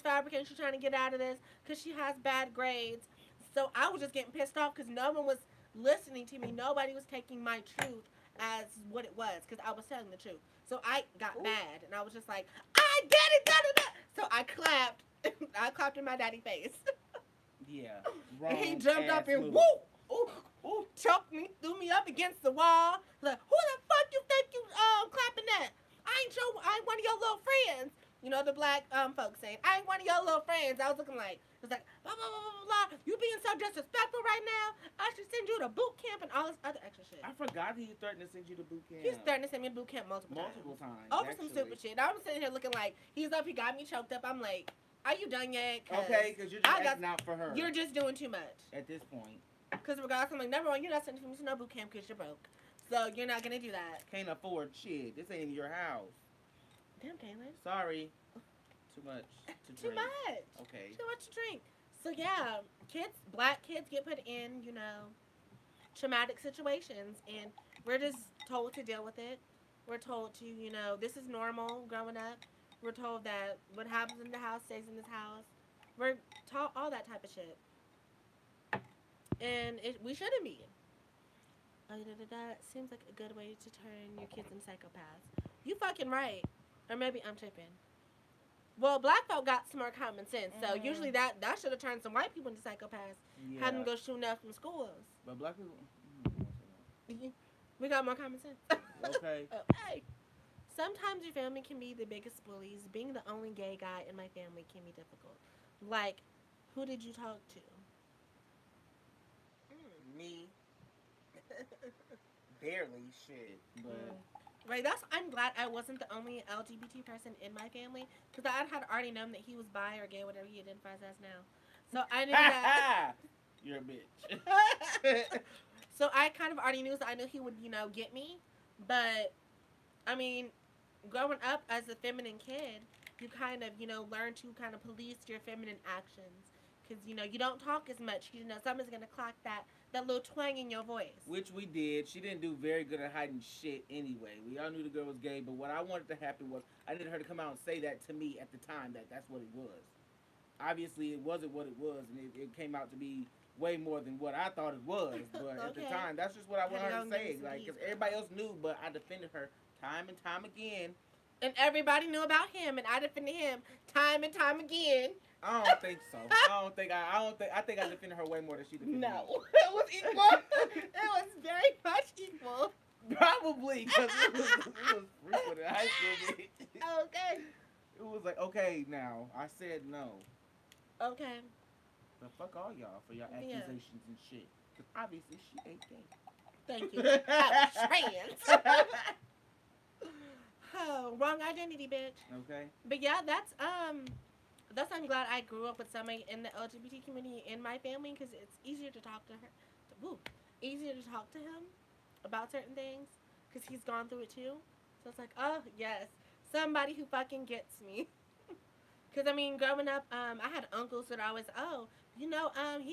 A: fabricating. She's trying to get out of this because she has bad grades. So I was just getting pissed off because no one was listening to me. Nobody was taking my truth as what it was because I was telling the truth. So I got
B: Ooh.
A: mad and I was just like, I did it, da da da. So I clapped. I clapped in my daddy's face.
B: Yeah.
A: And he
B: Wrong
A: jumped
B: ass
A: up and
B: move.
A: woo, ooh, ooh, choked me, threw me up against the wall. Like, who the fuck you think you clapping at? I ain't one of your little friends. The black folks saying, I ain't one of your little friends. I was looking like, it was like, blah, blah, blah, blah, blah. You being so disrespectful right now. I should send you to boot camp and all this other extra shit.
B: I forgot he threatened to send you to boot
A: He's
B: camp
A: threatening to send me to boot camp multiple
B: multiple
A: times.
B: times,
A: Over some
B: actually.
A: stupid shit. I'm sitting here looking like, he's up, he got me choked up. I'm like, are you done yet?
B: Okay, because you're just
A: I got,
B: acting out for her
A: you're just doing too much.
B: at this point.
A: Because regardless, I'm like, number one, you're not sending me to no boot camp because you're broke. So you're not going to do that.
B: Can't afford shit. This ain't your house.
A: Damn, Taylor.
B: Sorry. Too much to
A: Too
B: drink.
A: much.
B: Okay.
A: Too much to drink. So yeah, black kids get put in, traumatic situations. And we're just told to deal with it. We're told to, this is normal growing up. We're told that what happens in the house stays in this house. We're taught all that type of shit. And we shouldn't be. That seems like a good way to turn your kids into psychopaths. You fucking right. Or maybe I'm tripping. Well, black folk got some more common sense, so usually that should have turned some white people into psychopaths.
B: Yeah.
A: Had them go shooting up from schools.
B: But black people.
A: We got more common sense.
B: Okay.
A: Hey. Sometimes your family can be the biggest bullies. Being the only gay guy in my family can be difficult. Like, who did you talk to?
B: Me. Barely shit. But.
A: Right, I'm glad I wasn't the only LGBT person in my family because I had already known that he was bi or gay, whatever he identifies as now. So I knew that.
B: You're a bitch.
A: So I kind of already knew, so I knew he would, get me. But I mean, growing up as a feminine kid, you kind of, learn to kind of police your feminine actions because you don't talk as much. Someone's gonna clock that little twang in your voice.
B: Which we did. She didn't do very good at hiding shit anyway. We all knew the girl was gay, but what I wanted to happen was I needed her to come out and say that to me at the time that that's what it was. Obviously, it wasn't what it was, and it came out to be way more than what I thought it was. But at the
A: Okay.
B: time, that's just what I wanted her to say. Like, because
A: Details.
B: everybody else knew, but I defended her time and time again.
A: And everybody knew about him, and I defended him time and time again.
B: I don't think so. I don't think. I think I defended her way more than she defended me.
A: No, it was equal. It was very much equal.
B: Probably because it was frequent in high school.
A: Okay.
B: It was like, okay, now I said no.
A: Okay.
B: But fuck all y'all for your
A: Yeah.
B: accusations and shit. Because obviously she ain't gay.
A: Thank you. I was trans. Oh, wrong identity, bitch.
B: Okay.
A: But yeah, that's I'm glad I grew up with somebody in the LGBT community in my family because it's easier to talk to her. Woo, easier to talk to him about certain things because he's gone through it too. So it's like, oh yes, somebody who fucking gets me. Because I mean, growing up, I had uncles that always, oh, he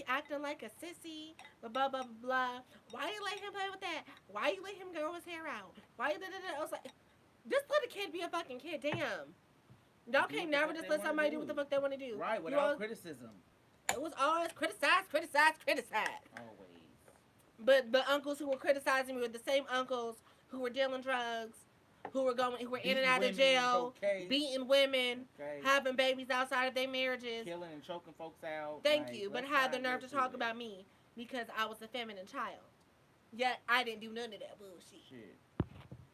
A: acting like a sissy, blah blah blah blah blah. Why you let him play with that? Why you let him grow his hair out? Why you da da da? I was like, just let a kid be a fucking kid. Damn. Y'all can't never just let somebody do what the fuck they want to do.
B: Right, without criticism.
A: It was always criticize, criticize, criticize.
B: Always.
A: But the uncles who were criticizing me were the same uncles who were dealing drugs, who were in and out of jail, beating women, having babies outside of their marriages,
B: killing and choking folks out.
A: Thank you, but had the nerve to talk about me because I was a feminine child. Yet I didn't do none of that bullshit.
B: Shit.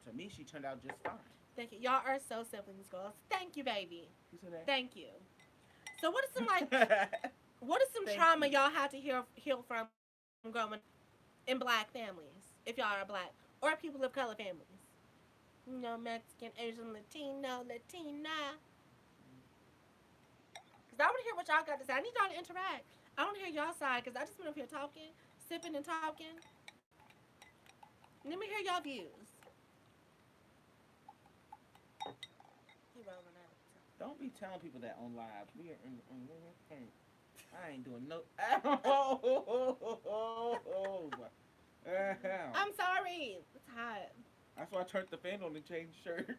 B: To me, she turned out just fine.
A: Thank you. Y'all are so siblings, girls. Thank you, baby.
B: You said that?
A: Thank you. So what is some trauma y'all had to heal from growing up in black families, if y'all are black, or people of color families? Mexican, Asian, Latino, Latina. Because I want to hear what y'all got to say. I need y'all to interact. I want to hear y'all side because I just been up here talking, sipping and talking. Let me hear y'all views.
B: Don't be telling people that on live. I ain't doing no.
A: I'm sorry. It's hot.
B: That's why I turned the fan on and changed shirts.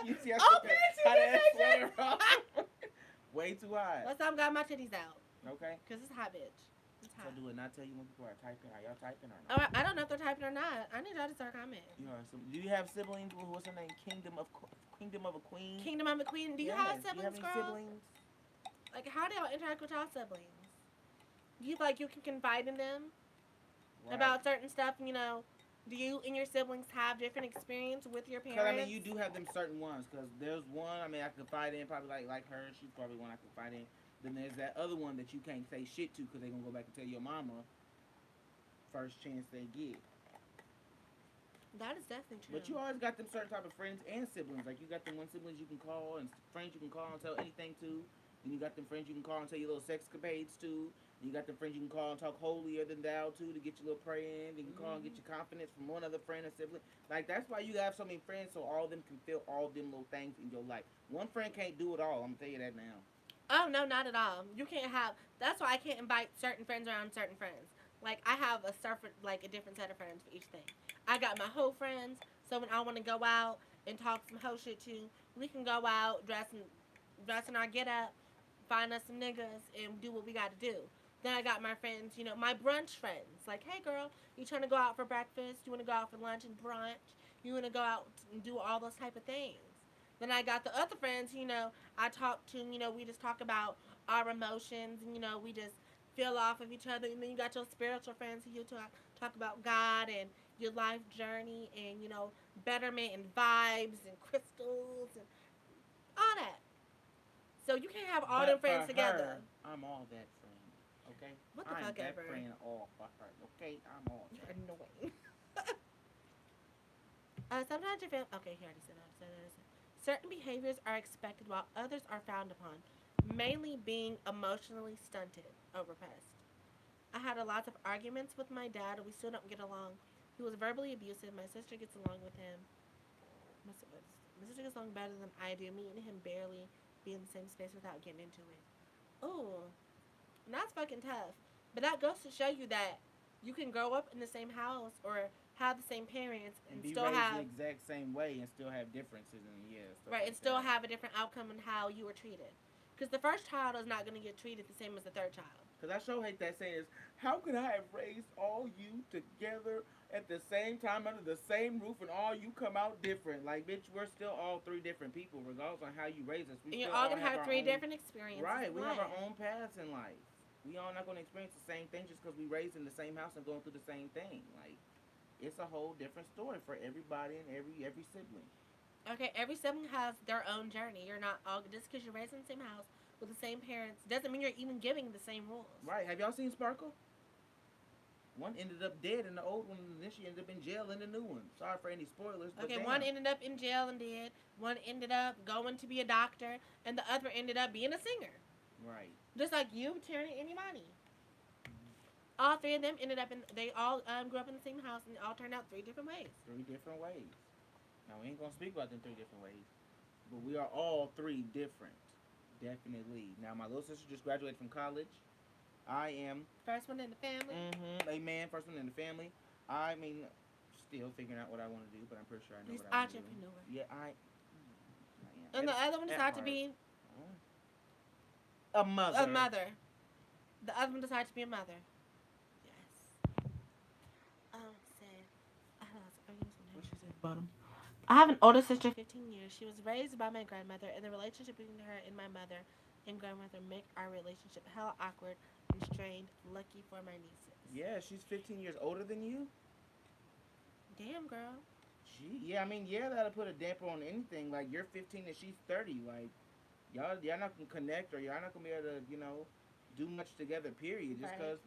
B: You see
A: how that sweater
B: off? Way too hot.
A: Last time I got my titties out.
B: Okay.
A: Because it's hot, bitch. It's hot.
B: So do it not tell you when people are typing? Are y'all typing or
A: not?
B: Oh,
A: I don't know if they're typing or not. I need y'all to start commenting.
B: Do you have siblings? What's her name? Kingdom of a Queen.
A: Kingdom of a Queen. Do you have siblings,
B: do you have any siblings?
A: Like, how do y'all interact with y'all siblings? You can confide in them about certain stuff. Do you and your siblings have different experience with your parents?
B: Because, you do have them certain ones. Because there's one, I confide in, probably like her. She's probably one I confide in. Then there's that other one that you can't say shit to because they're going to go back and tell your mama first chance they get.
A: That is definitely true.
B: But you always got them certain type of friends and siblings. Like, you got them one siblings you can call and friends you can call and tell anything to. Then you got them friends you can call and tell your little sex escapades to. Then you got them friends you can call and talk holier than thou to get your little prayer in. Then you can call and get your confidence from one other friend or sibling. Like, that's why you have so many friends, so all of them can feel all them little things in your life. One friend can't do it all. I'm going to tell you that now.
A: Oh, no, not at all. You can't have... That's why I can't invite certain friends around certain friends. Like, I have a different set of friends for each thing. I got my hoe friends, so when I want to go out and talk some hoe shit too, we can go out, dress in our get up, find us some niggas, and do what we got to do. Then I got my friends, my brunch friends. Like, hey girl, you trying to go out for breakfast? You want to go out for lunch and brunch? You want to go out and do all those type of things? Then I got the other friends, I talk to, we just talk about our emotions, and, we just feel off of each other. And then you got your spiritual friends who you talk about God and your life journey and, betterment and vibes and crystals and all that. So you can't have all them friends together.
B: I'm all that friend, okay?
A: What the fuck ever?
B: I'm that friend all for her, okay? I'm all that.
A: You're annoying. Sometimes your family... Okay, here, I already said that. Certain behaviors are expected while others are frowned upon, mainly being emotionally stunted or repressed. I had a lot of arguments with my dad, and we still don't get along. He was verbally abusive. My sister gets along with him. My sister gets along better than I do. Me and him barely be in the same space without getting into it. Oh, And that's fucking tough. But that goes to show you that you can grow up in the same house or have the same parents
B: And
A: and
B: be
A: still
B: raised the
A: have
B: exact same way and still have differences and yeah, stuff
A: right and
B: like
A: still
B: that.
A: have a different outcome in how you were treated. Because the first child is not going to get treated the same as the third child.
B: Cause I sure hate that saying is, how could I have raised all you together at the same time under the same roof and all you come out different? Like, bitch, we're still all three different people, regardless on how you raise us. We
A: And you're
B: still
A: all
B: all
A: going to
B: have
A: have
B: our
A: three
B: own
A: different experiences
B: right.
A: in
B: We have our
A: life.
B: own paths in life. We all not gonna experience the same thing just because we raised in the same house and going through the same thing. Like, it's a whole different story for everybody and every sibling.
A: Okay, every sibling has their own journey. You're not all just because you're raised in the same house with the same parents doesn't mean you're even giving the same rules.
B: Right? Have y'all seen Sparkle? One ended up dead in the old one, and then she ended up in jail in the new one. Sorry for any spoilers, but
A: Okay, one
B: damn.
A: ended up in jail and dead. One ended up going to be a doctor, and the other ended up being a singer.
B: Right.
A: Just like you, Tierney, and Imani. All three of them ended up in. They all grew up in the same house, and all turned out three different ways.
B: Three different ways. Now we ain't gonna speak about them three different ways, but we are all three different. Definitely. Now my little sister just graduated from college. I am
A: First one in the family.
B: a man, first one in the family. I mean, still figuring out what I want to do, but I'm pretty sure I know
A: He's
B: what I want to do.
A: entrepreneur.
B: Yeah, I
A: And
B: am.
A: the other one
B: At
A: decided to
B: heart.
A: be
B: A mother.
A: a mother. The other one decided to be a mother. Yes. Said, I lost.
B: What she said, bottom?
A: I have an older sister, 15 years. She was raised by my grandmother, and the relationship between her and my mother and grandmother make our relationship hella awkward and strained. Lucky for my nieces.
B: Yeah, she's 15 years older than you.
A: Damn, girl.
B: Gee, yeah, I mean, yeah, that'll put a damper on anything. Like you're 15 and she's 30. Like y'all not gonna connect or y'all not gonna be able to, do much together. Period. Just
A: Right.
B: cause.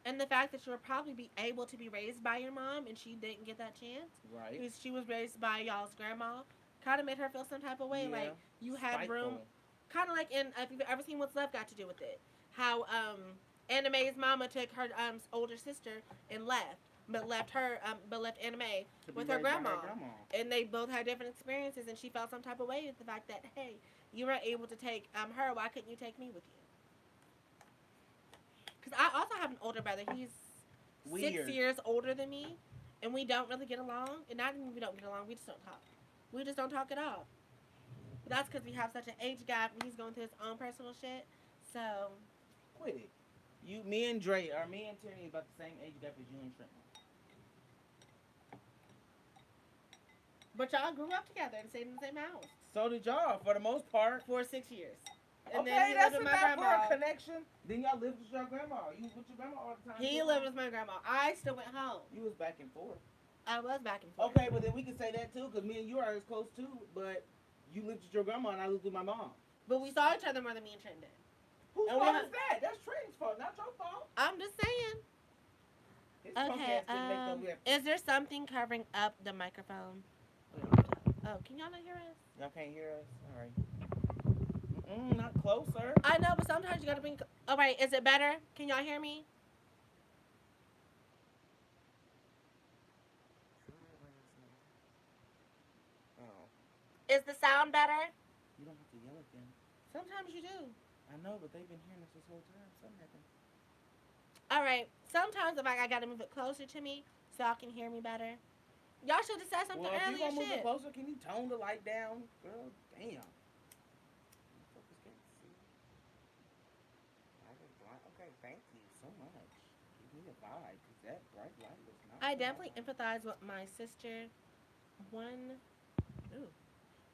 A: And the fact that you would probably be able to be raised by your mom and she didn't get that chance
B: Right.
A: because she was raised by y'all's grandma kind of made her feel some type of way.
B: Yeah.
A: Like you had room,
B: Spiteful.
A: kind of like in if you've ever seen What's Love got to do with it. How Anna Mae's mama took her older sister and left, but left Anna Mae
B: To be
A: with her
B: raised by
A: grandma,
B: her grandma.
A: and they both had different experiences, and she felt some type of way with the fact that hey, you were able to take her, why couldn't you take me with you? Because I also have an older brother. He's
B: Weird.
A: 6 years older than me, and we don't really get along. And not even we don't get along, we just don't talk. We just don't talk at all. But that's because we have such an age gap, and he's going through his own personal shit. So,
B: Quit it. Me and Dre, or me and Tierney about the same age gap as you and Trenton.
A: but y'all grew up together and stayed in the same house
B: So did y'all, for the most part.
A: for 6 years. And
B: Okay,
A: then he
B: that's
A: lived with my
B: enough for
A: grandma.
B: a connection. Then y'all lived with your grandma. You was with your grandma all the time.
A: He
B: too,
A: lived
B: huh?
A: with my grandma. I still went home.
B: You was back and forth.
A: I was back and forth.
B: Okay, but then we can say that too, because me and you are as close too. But you lived with your grandma and I lived with my mom.
A: But we saw each other more than me and Trent did.
B: Whose
A: And
B: fault is that? That's Trenton's fault, not your fault.
A: I'm just saying.
B: His punk
A: Okay,
B: ass didn't make no left.
A: is there something covering up the microphone? Oh, can y'all not hear us?
B: Y'all can't hear us? Alright. Not closer.
A: I know, but sometimes you gotta bring. Oh, wait, is it better? Can y'all hear me?
B: Oh.
A: Is the sound better?
B: You don't have to yell at them.
A: Sometimes you do.
B: I know, but they've been hearing us this whole time. Something happened.
A: All right. Sometimes if I gotta move it closer to me so y'all can hear me better. Y'all should have said something
B: Well, if you
A: earlier.
B: gonna move it
A: Shit.
B: closer, can you tone the light down? Girl, damn. Motherfuckers can't see. Okay, thank you so much. Give me a vibe, because that bright light was not.
A: I
B: what
A: definitely
B: wanted.
A: empathize with my sister. One,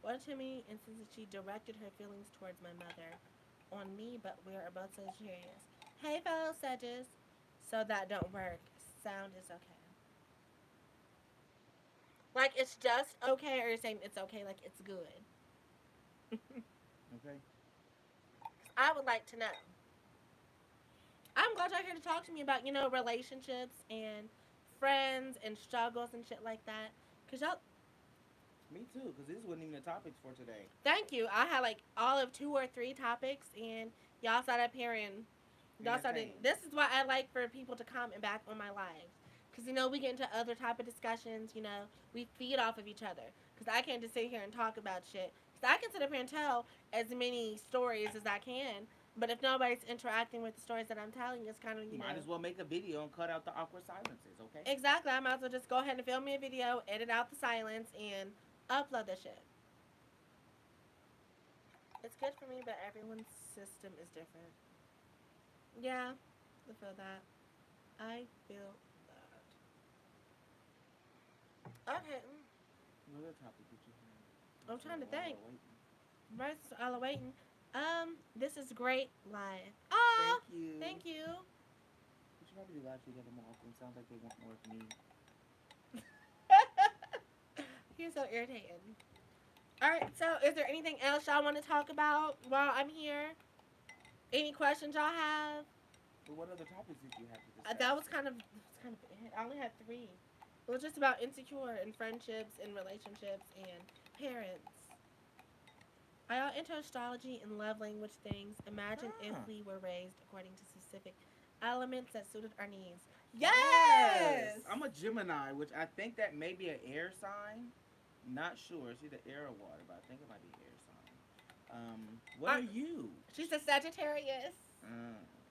A: one to me instance that she directed her feelings towards my mother on me, but we are both Sagittarius. Hey, fellow Sages. So that don't work. Sound is okay. Like it's just okay, or you're saying it's okay, like it's good.
B: Okay.
A: I would like to know. I'm glad y'all here to talk to me about relationships and friends and struggles and shit like that. Cause y'all,
B: Me too, because this wasn't even the topics for today.
A: thank you. I had like all of 2 or 3 topics, and y'all sat up here and y'all started.
B: Entertain.
A: This is why I like for people to comment back on my lives. Because, we get into other topic discussions, we feed off of each other. Because I can't just sit here and talk about shit. Because I can sit up here and tell as many stories as I can. But if nobody's interacting with the stories that I'm telling, it's kind of,
B: You might as well make a video and cut out the awkward silences, okay?
A: Exactly. I might as well just go ahead and film me a video, edit out the silence, and upload the shit. It's good for me, but everyone's system is different. Yeah, I feel that. I feel that. Okay,
B: What other topic did you have?
A: I'm
B: It's
A: trying to
B: all
A: think.
B: waiting.
A: Rice all waiting. This is great live.
B: Thank
A: Ah,
B: you.
A: thank you.
B: We should probably do live together more often. Sounds like they want more of me.
A: You're so irritating. All right, so is there anything else y'all want to talk about while I'm here? Any questions y'all have?
B: But what other topics did you have to discuss?
A: That was kind of it. I only had three. It was just about insecure and friendships and relationships and parents. Are y'all into astrology and love language things? Imagine if
B: Huh.
A: we were raised according to specific elements that suited our needs.
B: Yes!
A: Yes.
B: I'm a Gemini, which I think that may be an air sign. Not sure. It's either air or water, but I think it might be air sign. What are
A: Are,
B: you?
A: she's a Sagittarius.
B: Uh,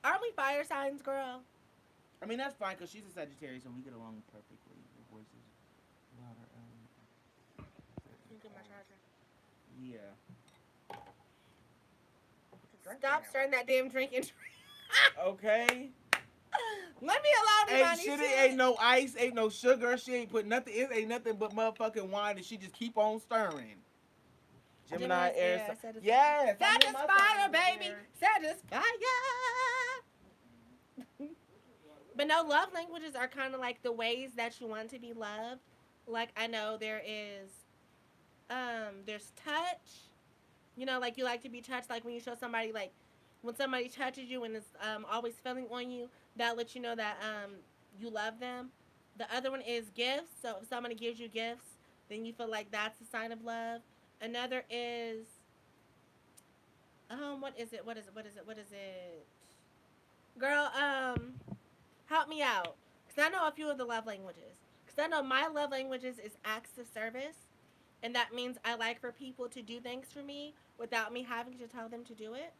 A: Aren't we fire signs, girl?
B: I mean, that's fine because she's a Sagittarius and we get along perfectly. Your voice is louder.
A: You get my charger.
B: Yeah.
A: Stop stirring that damn drink and
B: Okay.
A: let me alone,
B: Ain't
A: Imani.
B: shit. Ain't no ice. Ain't no sugar. She ain't put nothing. It ain't nothing but motherfucking wine, and she just keep on stirring. Gemini,
A: Gemini's
B: air.
A: air,
B: Yes.
A: Satisfire, baby. Satisfire. But no, love languages are kind of like the ways that you want to be loved. Like I know there's touch. You know, like you like to be touched. Like when you show somebody, like when somebody touches you and is always feeling on you, that lets you know that you love them. The other one is gifts. So if somebody gives you gifts, then you feel like that's a sign of love. Another is what is it? What is it? What is it? What is it? Girl, help me out. Because I know a few of the love languages. Because I know my love languages is acts of service. And that means I like for people to do things for me without me having to tell them to do it.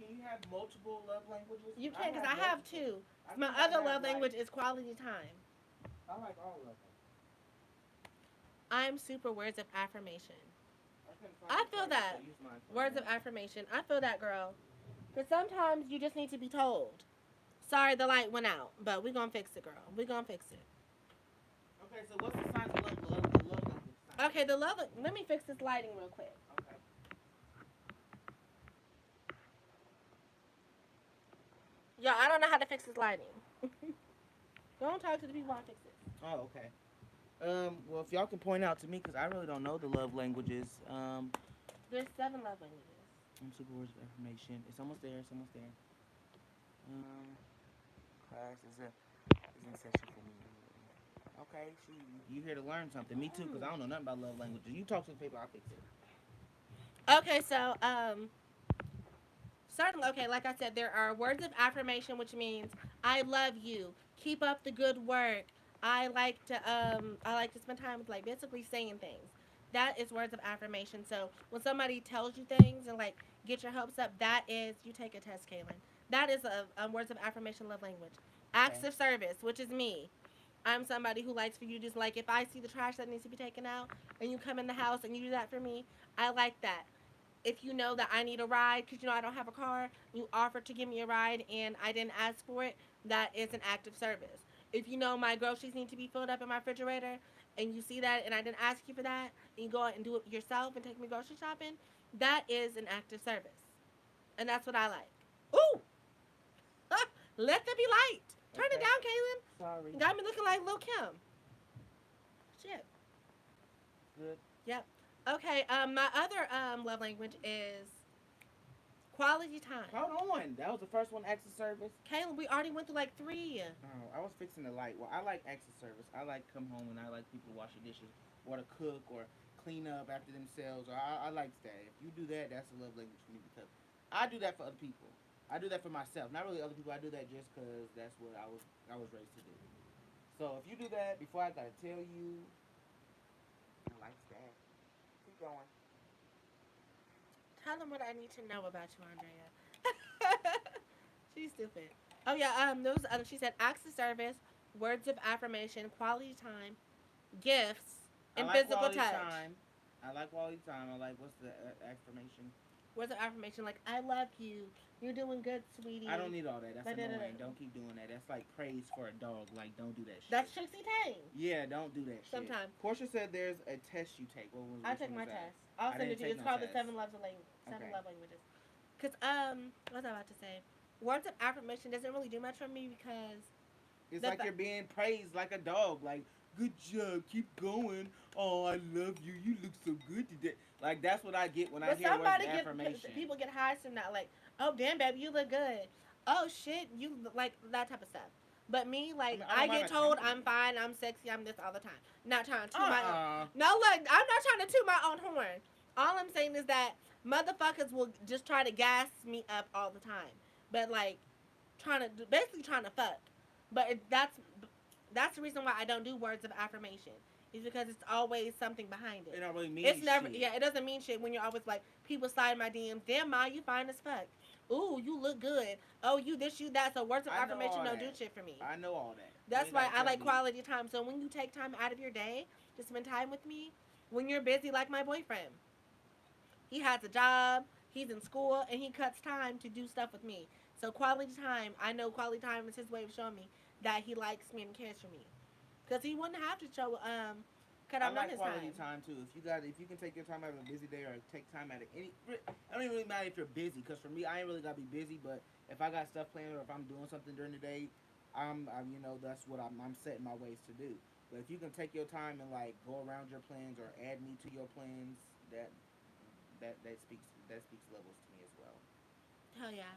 B: Can you have multiple love languages?
A: You can, because I have
B: multiple.
A: two.
B: I
A: My
B: think
A: other
B: have
A: love language is quality time.
B: I like all of them.
A: I'm super words of affirmation.
B: I
A: I feel that. Words of affirmation. I feel that, girl. Because sometimes you just need to be told. Sorry, the light went out, but we're going to fix it, girl. We're going to fix it.
B: Okay, so what's the signs of love? The love language signs.
A: Okay, let me fix this lighting real quick.
B: Okay.
A: Yo, I don't know how to fix this lighting. Don't talk to the people I fix it.
B: Oh, okay. Well, if y'all can point out to me, because I really don't know the love languages.
A: There's 7 love languages.
B: Super words of affirmation. It's almost there. It's almost there. Class is in session for me. Okay, you here to learn something? Me too, because I don't know nothing about love languages. You talk to the people, I'll fix it.
A: Okay, so certainly, okay, like I said, there are words of affirmation, which means I love you, keep up the good work. I like to spend time with, like, basically saying things. That is words of affirmation. So when somebody tells you things and, like, get your hopes up, that is, you take a test, Kaylin. That is a words of affirmation love language. Acts
B: Okay.
A: of service, which is me. I'm somebody who likes for you to just, like, if I see the trash that needs to be taken out and you come in the house and you do that for me, I like that. If you know that I need a ride because you know I don't have a car, you offer to give me a ride and I didn't ask for it, that is an act of service. If you know my groceries need to be filled up in my refrigerator and you see that and I didn't ask you for that, and you go out and do it yourself and take me grocery shopping, that is an act of service. And that's what I like. Ooh! Let there be light. Turn it
B: Okay.
A: down, Kaylin.
B: Sorry.
A: You got me looking like Lil Kim. Shit.
B: Good.
A: Yep. Okay, my other love language is quality time.
B: Hold on. That was the first one, acts of service.
A: Kaylin, we already went through like 3.
B: Oh, I was fixing the light. Well, I like acts of service. I like come home and I like people to wash the dishes or to cook or clean up after themselves. Or I like that. If you do that, that's a love language for me because I do that for other people. I do that for myself. Not really other people. I do that just because that's what I was raised to do. So if you do that before I gotta tell you, I like that. Keep going.
A: Tell them what I need to know about you, Andrea. She's stupid. Oh yeah. Those other. She said acts of service, words of affirmation, quality time, gifts,
B: I
A: and
B: like
A: physical
B: quality
A: touch.
B: time. I like quality time. I like what's the affirmation?
A: Words of affirmation like "I love you," "You're doing good,
B: I don't
A: sweetie."
B: need all that. That's
A: Da, da, da, da.
B: annoying. Don't keep doing that. That's like praise for a dog. Like, don't do that shit.
A: That's Trixie Tang.
B: Yeah, don't do that shit.
A: Sometimes
B: Portia said there's a test you take.
A: I
B: Which
A: take
B: one is
A: my
B: that?
A: test. I'll
B: I
A: send
B: didn't
A: it to you.
B: take
A: It's
B: no
A: called the
B: test.
A: Seven
B: Okay.
A: Love Languages. Cause what was I about to say? Words of affirmation doesn't really do much for me because
B: It's
A: the
B: like you're being praised like a dog. Like, good job, keep going. Oh, I love you. You look so good today. Like, that's what I get when I
A: but
B: hear words of
A: somebody get
B: affirmation.
A: people get highs from that. Like, oh damn, baby, you look good. Oh shit, you like that type of stuff. But me,
B: I
A: like,
B: mean, I don't
A: I
B: mind
A: get
B: a
A: told I'm
B: compliment.
A: fine, I'm sexy, I'm this all the time. Not trying to toot my own.
B: Uh-uh.
A: No, look, I'm not trying to toot my own horn. All I'm saying is that motherfuckers will just try to gas me up all the time. But like, basically trying to fuck. But that's the reason why I don't do words of affirmation. Is because it's always something behind
B: It
A: it.
B: don't really mean
A: It's never
B: shit.
A: yeah. It doesn't mean shit when you're always like people slide my DMs. Damn, Ma, you fine as fuck. Ooh, you look good. Oh, you this, you that. So words of
B: I know
A: affirmation
B: all
A: don't do
B: that.
A: shit for me.
B: I know all that. You
A: That's
B: ain't
A: why
B: gotta
A: I
B: tell
A: like
B: me.
A: quality time. So when you take time out of your day to spend time with me, when you're busy like my boyfriend, he has a job, he's in school, and he cuts time to do stuff with me. So quality time, I know quality time is his way of showing me that he likes me and cares for me. Because he wouldn't have to cut
B: I
A: out none of
B: like
A: his
B: quality
A: time.
B: time too. If you can take your time out of a busy day or take time out of any, it don't even really matter if you're busy. Cause for me, I ain't really gotta be busy. But if I got stuff planned or if I'm doing something during the day, that's what I'm setting my ways to do. But if you can take your time and like go around your plans or add me to your plans, that speaks levels to me as well.
A: Hell yeah.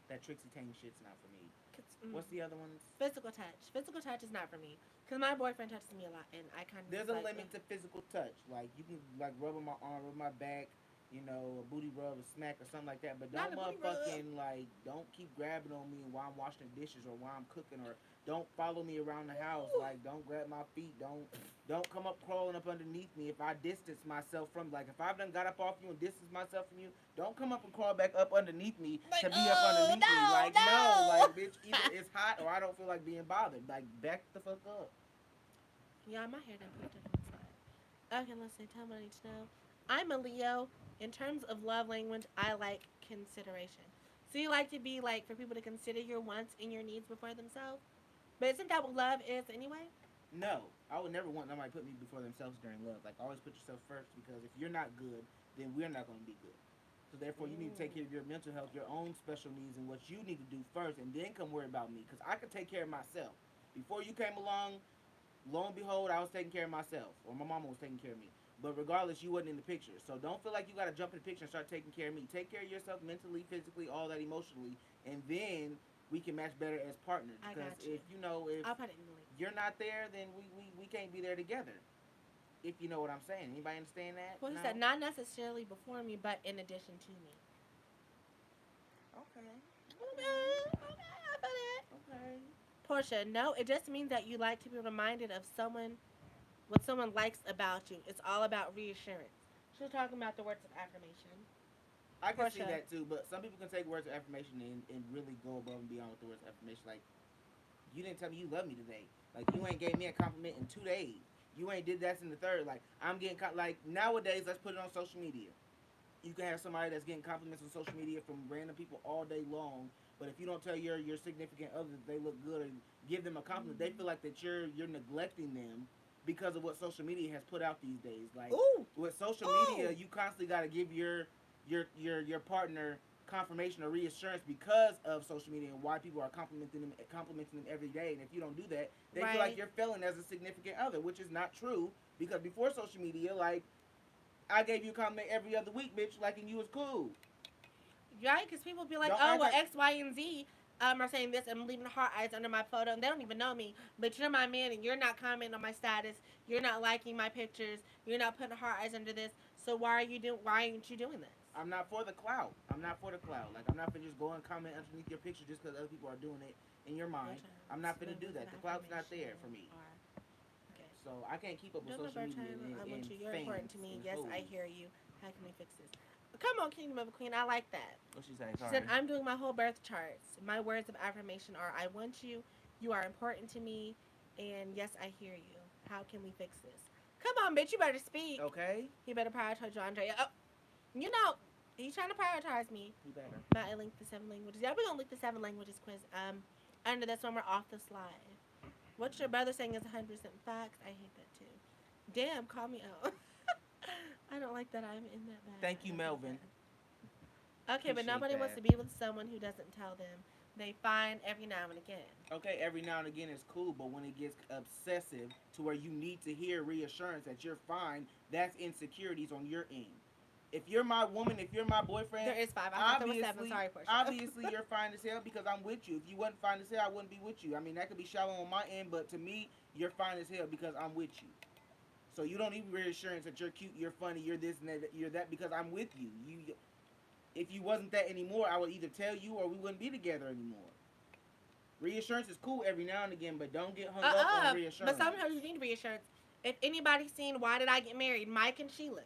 B: That Trixie Tang shit's not for me.
A: 'Cause,
B: What's the other ones?
A: physical touch. Physical touch is not for me. Because my boyfriend touches me a lot, and I kind of
B: There's
A: just
B: a
A: like,
B: limit to physical touch. Like you can like rub on my arm, rub my back, a booty rub, a smack or something like that. But
A: not
B: don't
A: a booty rub.
B: motherfucking like don't keep grabbing on me while I'm washing the dishes or while I'm cooking or don't follow me around the house. Like don't grab my feet. Don't come up crawling up underneath me if I distance myself from like if I've done got up off you and distance myself from you, don't come up and crawl back up underneath me
A: Like,
B: to be up
A: oh,
B: underneath me.
A: no,
B: Like no, like
A: no.
B: bitch, either it's hot or I don't feel like being bothered. Like back the fuck up.
A: Yeah, my hair done picked up on the side. Okay, let's see. Tell me what I need to know. I'm a Leo. In terms of love language, I like consideration. So you like to be like for people to consider your wants and your needs before themselves. But isn't that what love is anyway?
B: No, I would never want somebody to put me before themselves during love. Like always put yourself first because if you're not good, then we're not going to be good. So therefore, you need to take care
A: Mm.
B: of your mental health, your own special needs, and what you need to do first, and then come worry about me. Because I could take care of myself. Before you came along, lo and behold, I was taking care of myself, or my mama was taking care of me. But regardless, you wasn't in the picture. So don't feel like you got to jump in the picture and start taking care of me. Take care of yourself mentally, physically, all that emotionally, and then we can match better as partners.
A: I
B: Because
A: got you.
B: if
A: I'll put it in the link.
B: you're not there, then we can't be there together. If you know what I'm saying. Anybody understand that?
A: Well, he said
B: No?
A: not necessarily before me, but in addition to me.
B: Okay. Okay.
A: Okay, okay, I feel it.
B: Okay.
A: Portia, no, it just means that you like to be reminded of what someone likes about you. It's all about reassurance. She's talking about the words of affirmation.
B: I can see
A: Portia,
B: that too, but some people can take words of affirmation and really go above and beyond with the words of affirmation. Like, you didn't tell me you love me today. Like, you ain't gave me a compliment in 2 days. You ain't did that in the third. Like, I'm getting, like, nowadays, let's put it on social media. You can have somebody that's getting compliments on social media from random people all day long. But if you don't tell your significant other that they look good and give them a compliment, they feel like that you're neglecting them because of what social media has put out these days. Like
A: ooh,
B: with social media,
A: ooh,
B: you constantly got to give your partner confirmation or reassurance because of social media and why people are complimenting them every day. And if you don't do that, they feel like
A: right,
B: you're failing as a significant other, which is not true. Because before social media, like I gave you a compliment every other week, bitch, like and you was cool.
A: right? Because people be like,
B: Don't
A: oh,
B: act
A: well,
B: like
A: X, Y, and Z are saying this and leaving heart eyes under my photo, and they don't even know me. But you're my man, and you're not commenting on my status. You're not liking my pictures. You're not putting heart eyes under this. So Why aren't you doing this?
B: I'm not for the clout. I'm not for the clout. Like I'm not gonna just go and comment underneath your picture just because other people are doing it in your
A: Your
B: mind. I'm
A: terms
B: not gonna
A: of
B: do that. The clout's not there for me.
A: are okay.
B: So I can't keep up with
A: Don't know
B: social
A: about
B: media
A: time. I want
B: and
A: you. You're important
B: fans
A: to me.
B: and
A: Yes, I
B: hoes.
A: hear you. How can we fix this? Come on, Kingdom of a Queen. I like that.
B: What she say?
A: She said,
B: Sorry.
A: I'm doing my whole birth charts. My words of affirmation are, I want you. You are important to me. And yes, I hear you. How can we fix this? Come on, bitch. You better speak.
B: Okay.
A: He better prioritize you, Andrea. Oh, you know, he's trying to prioritize me.
B: You better.
A: Might I link the 7 languages? Yeah, we're going to link the 7 languages quiz. Under this one, we're off the slide. What your brother saying is 100% facts. I hate that too. Damn, call me out. I don't like that I'm in that bad.
B: Thank you, Melvin.
A: Okay, but
B: Appreciate
A: nobody wants
B: that.
A: to be with someone who doesn't tell them they find every now and again.
B: Okay, every now and again is cool, but when it gets obsessive to where you need to hear reassurance that you're fine, that's insecurities on your end. If you're my woman, if you're my boyfriend,
A: There is five. I thought there was seven.
B: obviously,
A: Sorry, Portia.
B: obviously you're fine as hell because I'm with you. If you wasn't fine as hell, I wouldn't be with you. I mean, that could be shallow on my end, but to me, you're fine as hell because I'm with you. So you don't need reassurance that you're cute, you're funny, you're this and that, you're that because I'm with you. If you wasn't that anymore, I would either tell you or we wouldn't be together anymore. Reassurance is cool every now and again, but don't get hung up on reassurance.
A: But sometimes you need reassurance. If anybody's seen Why Did I Get Married, Mike and Sheila,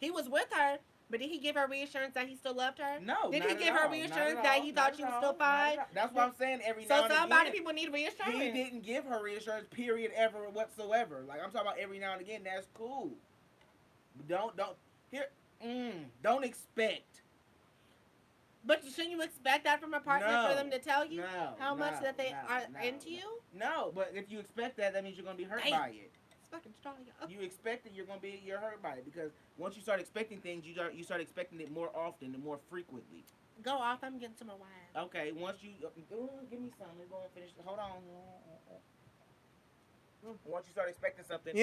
A: he was with her, but did he give her reassurance that he still loved her?
B: No.
A: Did
B: not
A: he
B: at
A: give her
B: all,
A: reassurance
B: not at
A: that
B: all,
A: he
B: not
A: thought
B: at
A: she was
B: all,
A: still
B: not at
A: fine?
B: all. That's what I'm saying. Every
A: So
B: now and
A: somebody
B: again,
A: people need reassurance.
B: he didn't give her reassurance. Period. Ever whatsoever. Like I'm talking about every now and again. That's cool. But don't here. Don't expect.
A: But shouldn't you expect that from a partner for them to tell you how much that they are into you?
B: No, but if you expect that, that means you're gonna be hurt by it.
A: It's fucking strong, y'all.
B: You expect it, you're hurt by it because once you start expecting things, you start expecting it more often and more frequently.
A: Go off. I'm getting some more wine.
B: Okay, once you give me some, let's go and finish. Hold on. Once you start expecting something,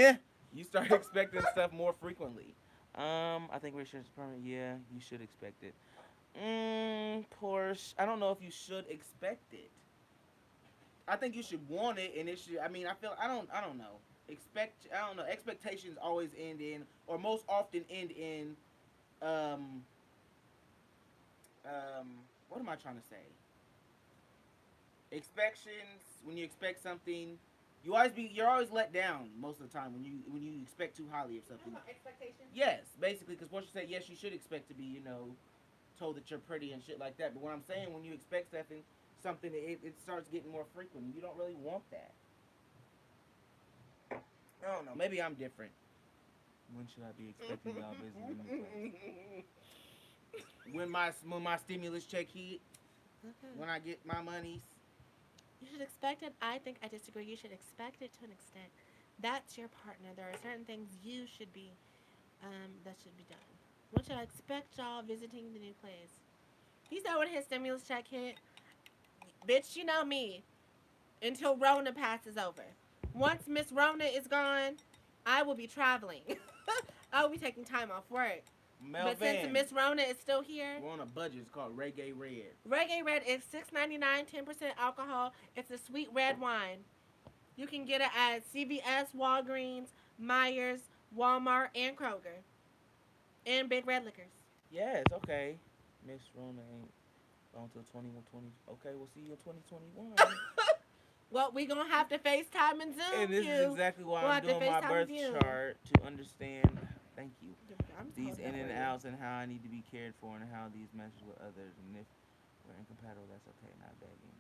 B: you start expecting stuff more frequently. I think reassurance is permanent. Yeah, you should expect it. Porsche. I don't know if you should expect it. I think you should want it, and it should. I mean, I don't know. I don't know. Expectations always end in, or most often end in, um, what am I trying to say? Expectations. When you expect something, you're always let down most of the time when you expect too highly of something.
A: Expectations?
B: Yes, basically, because Portia said yes, you should expect to be, told that you're pretty and shit like that. But what I'm saying, when you expect something, it starts getting more frequent. You don't really want that. I don't know. Maybe I'm different. When should I be expecting y'all business? When my stimulus check hit, when I get my monies.
A: You should expect it. I think I disagree. You should expect it to an extent. That's your partner. There are certain things you should be, that should be done. What should I expect y'all visiting the new place? He said when his stimulus check hit, bitch, you know me. Until Rona passes over. Once Miss Rona is gone, I will be traveling. I will be taking time off work.
B: Melvin.
A: But since Miss Rona is still here,
B: we're on a budget. It's called Reggae Red.
A: Reggae Red is $6.99, 10% alcohol. It's a sweet red wine. You can get it at CVS, Walgreens, Myers, Walmart, and Kroger. And Big Red Liquors.
B: Yes, okay. Miss Rona ain't on till 2020. Okay, we'll see you in 2021.
A: Well, we gonna have to FaceTime and Zoom.
B: And this is exactly why I'm doing my birth chart to understand. Thank you. These in and outs and how I need to be cared for and how these meshes with others. And if we're incompatible, that's okay. Not begging.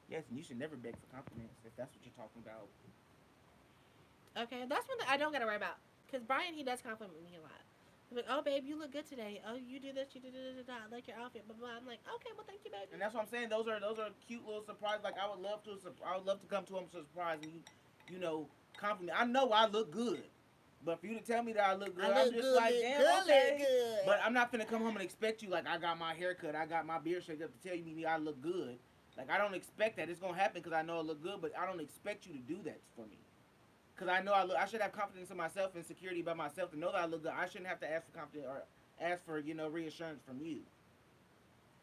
B: Yes, and you should never beg for compliments if that's what you're talking about.
A: Okay, that's one thing I don't gotta worry about. Cause Brian, he does compliment me a lot. He's like, oh babe, you look good today. Oh, you do this, you do da. I like your outfit, blah blah. I'm like, okay, well thank you, baby.
B: And that's what I'm saying. Those are cute little surprises. Like I would love to come to him to surprise and compliment. I know I look good, but for you to tell me that I look good, I'm just like, damn, okay. Good. But I'm not finna come home and expect you like I got my hair cut, I got my beard shaped up to tell me I look good. Like I don't expect that. It's gonna happen because I know I look good, but I don't expect you to do that for me. Because I know I should have confidence in myself and security about myself to know that I look good. I shouldn't have to ask for confidence or ask for, reassurance from you.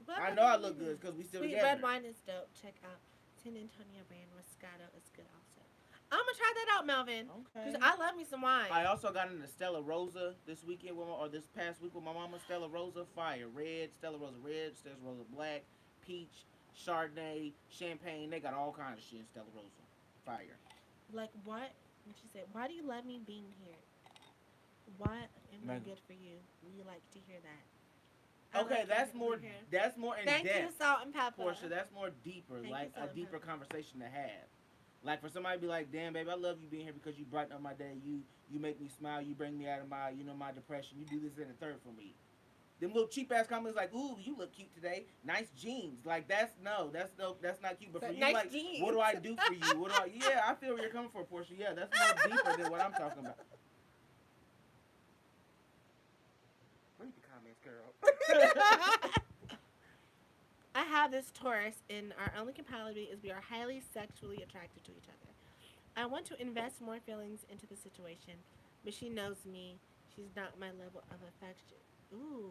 B: But I know I look good because we still
A: Sweet
B: together.
A: Red Wine is dope. Check out San Antonio brand Moscato is good also. I'm going to try that out, Melvin. Okay. Because I love me some wine.
B: I also got into Stella Rosa this weekend, or this past week with my mama. Stella Rosa Fire. Red, Stella Rosa Red, Stella Rosa Black, Peach, Chardonnay, Champagne. They got all kinds of shit in Stella Rosa Fire.
A: Like what? And she said, why do you love me being here? Why am I good for you? We like to hear that. I love
B: Okay,
A: giving people good hair.
B: that's more in
A: Thank you,
B: depth,
A: Salt and Pepper.
B: Portia. That's more deeper,
A: Thank you,
B: like a
A: Salt and
B: deeper
A: Pepper.
B: conversation to have. Like for somebody to be like, "Damn, baby, I love you being here because you brighten up my day. You make me smile. You bring me out of my my depression. You do this and the third for me." Them little cheap ass comments like, "Ooh, you look cute today. Nice jeans." Like that's no, that's not cute. But
A: So,
B: for you,
A: nice
B: like, what do
A: jeans.
B: I do for you? What do I? Yeah, I feel where you're coming from, Portia. Yeah, that's more deeper than what I'm talking about. Read the comments, girl.
A: I have this Taurus, and our only compatibility is we are highly sexually attracted to each other. I want to invest more feelings into the situation, but she knows me. She's not my level of affection. Ooh.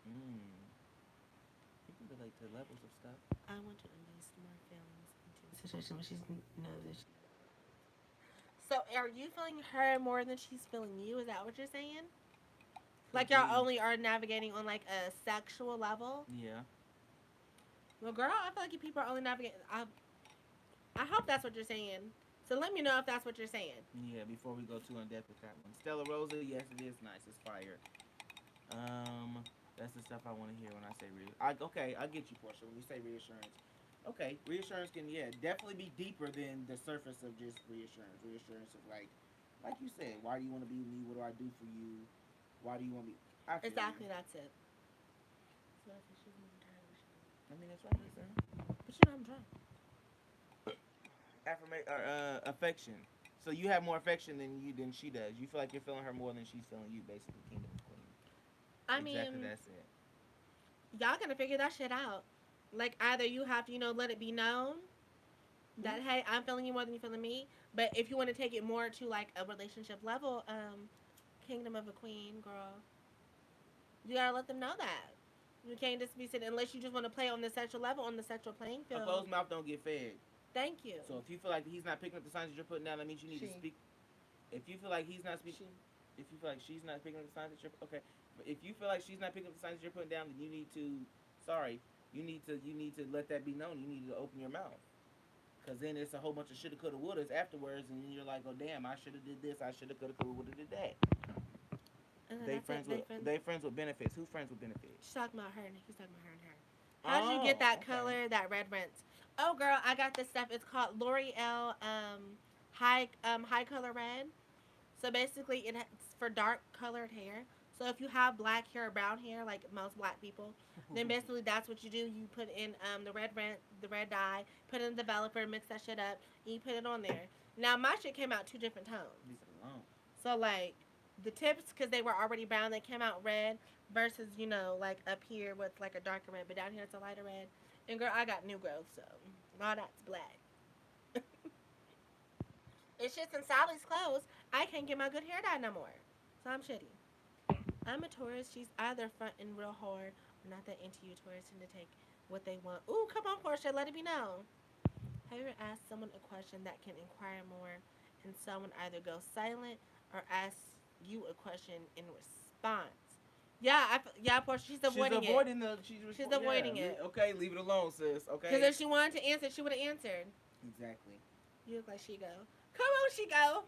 B: You can relate to levels of stuff.
A: I want to invest more feelings into the situation, but she knows that. So, are you feeling her more than she's feeling you? Is that what you're saying?
B: Could
A: Like y'all
B: be.
A: only are navigating on like a sexual level?
B: Yeah.
A: Well, girl, I feel like you people are only navigating. I hope that's what you're saying. So let me know if that's what you're saying.
B: Yeah, before we go too in depth with that one. Stella Rosa, yes, it is nice. It's fire. Um, that's the stuff I want to hear when I say okay, I get you, Portia. When you say reassurance, okay, reassurance can definitely be deeper than the surface of just reassurance. Reassurance of like you said, why do you want to be with me? What do I do for you? Why do you want me? I feel you.
A: Exactly, that's it.
B: I mean, that's right, sir.
A: But you know I'm drunk.
B: Affirmation or affection. So you have more affection than she does. You feel like you're feeling her more than she's feeling you, basically, Kingdom Queen.
A: I
B: Exactly,
A: mean,
B: that's it.
A: y'all gonna figure that shit out. Like either you have to, let it be known that hey, I'm feeling you more than you feeling me. But if you want to take it more to like a relationship level, Kingdom of a Queen, girl, you gotta let them know that. You can't just be sitting unless you just want to play on the sexual level, on the sexual playing
B: A
A: field.
B: closed mouth don't get fed.
A: Thank you.
B: So if you feel like he's not picking up the signs that you're putting down, that means you need to
A: She.
B: speak. If you feel like he's not
A: She.
B: speaking, if you feel like she's not picking up the signs that you're okay, but if you feel like she's not picking up the signs that you're putting down, then you need to. Sorry, you need to let that be known. You need to open your mouth. Cause then it's a whole bunch of shoulda, coulda, wouldas afterwards, and then you're like, oh damn, I shoulda did this, I shoulda, coulda, woulda did that.
A: And then
B: They
A: that's it.
B: friends with they friends with benefits. Who friends with benefits?
A: She's talking about her, and he's talking about her and her. How did you
B: Oh,
A: get that
B: okay.
A: color, that red rinse? Oh, girl, I got this stuff. It's called L'Oreal high color red. So basically, it's for dark colored hair. So if you have black hair or brown hair, like most black people, then basically that's what you do. You put in the red dye, put in the developer, mix that shit up, and you put it on there. Now my shit came out two different
B: Leave
A: tones.
B: it alone.
A: So like the tips, because they were already brown, they came out red. Versus like up here with like a darker red, but down here it's a lighter red. And girl, I got new growth, so all that's black. It's just in Sally's clothes. I can't get my good hair dye no more, so I'm shitty. I'm a Taurus. She's either front and real hard or not that into you. Taurus tend to take what they want. Ooh, come on, Portia, let it be known. Have you ever asked someone a question that can inquire more, and someone either goes silent or asks you a question in response? Yeah, yeah, Portia, she's
B: She's
A: avoiding it.
B: avoiding the.
A: She's avoiding
B: Yeah.
A: it.
B: Okay, leave it alone, sis.
A: Because
B: Okay.
A: if she wanted to answer, she would have answered.
B: Exactly.
A: You look like she go. Come on, she go.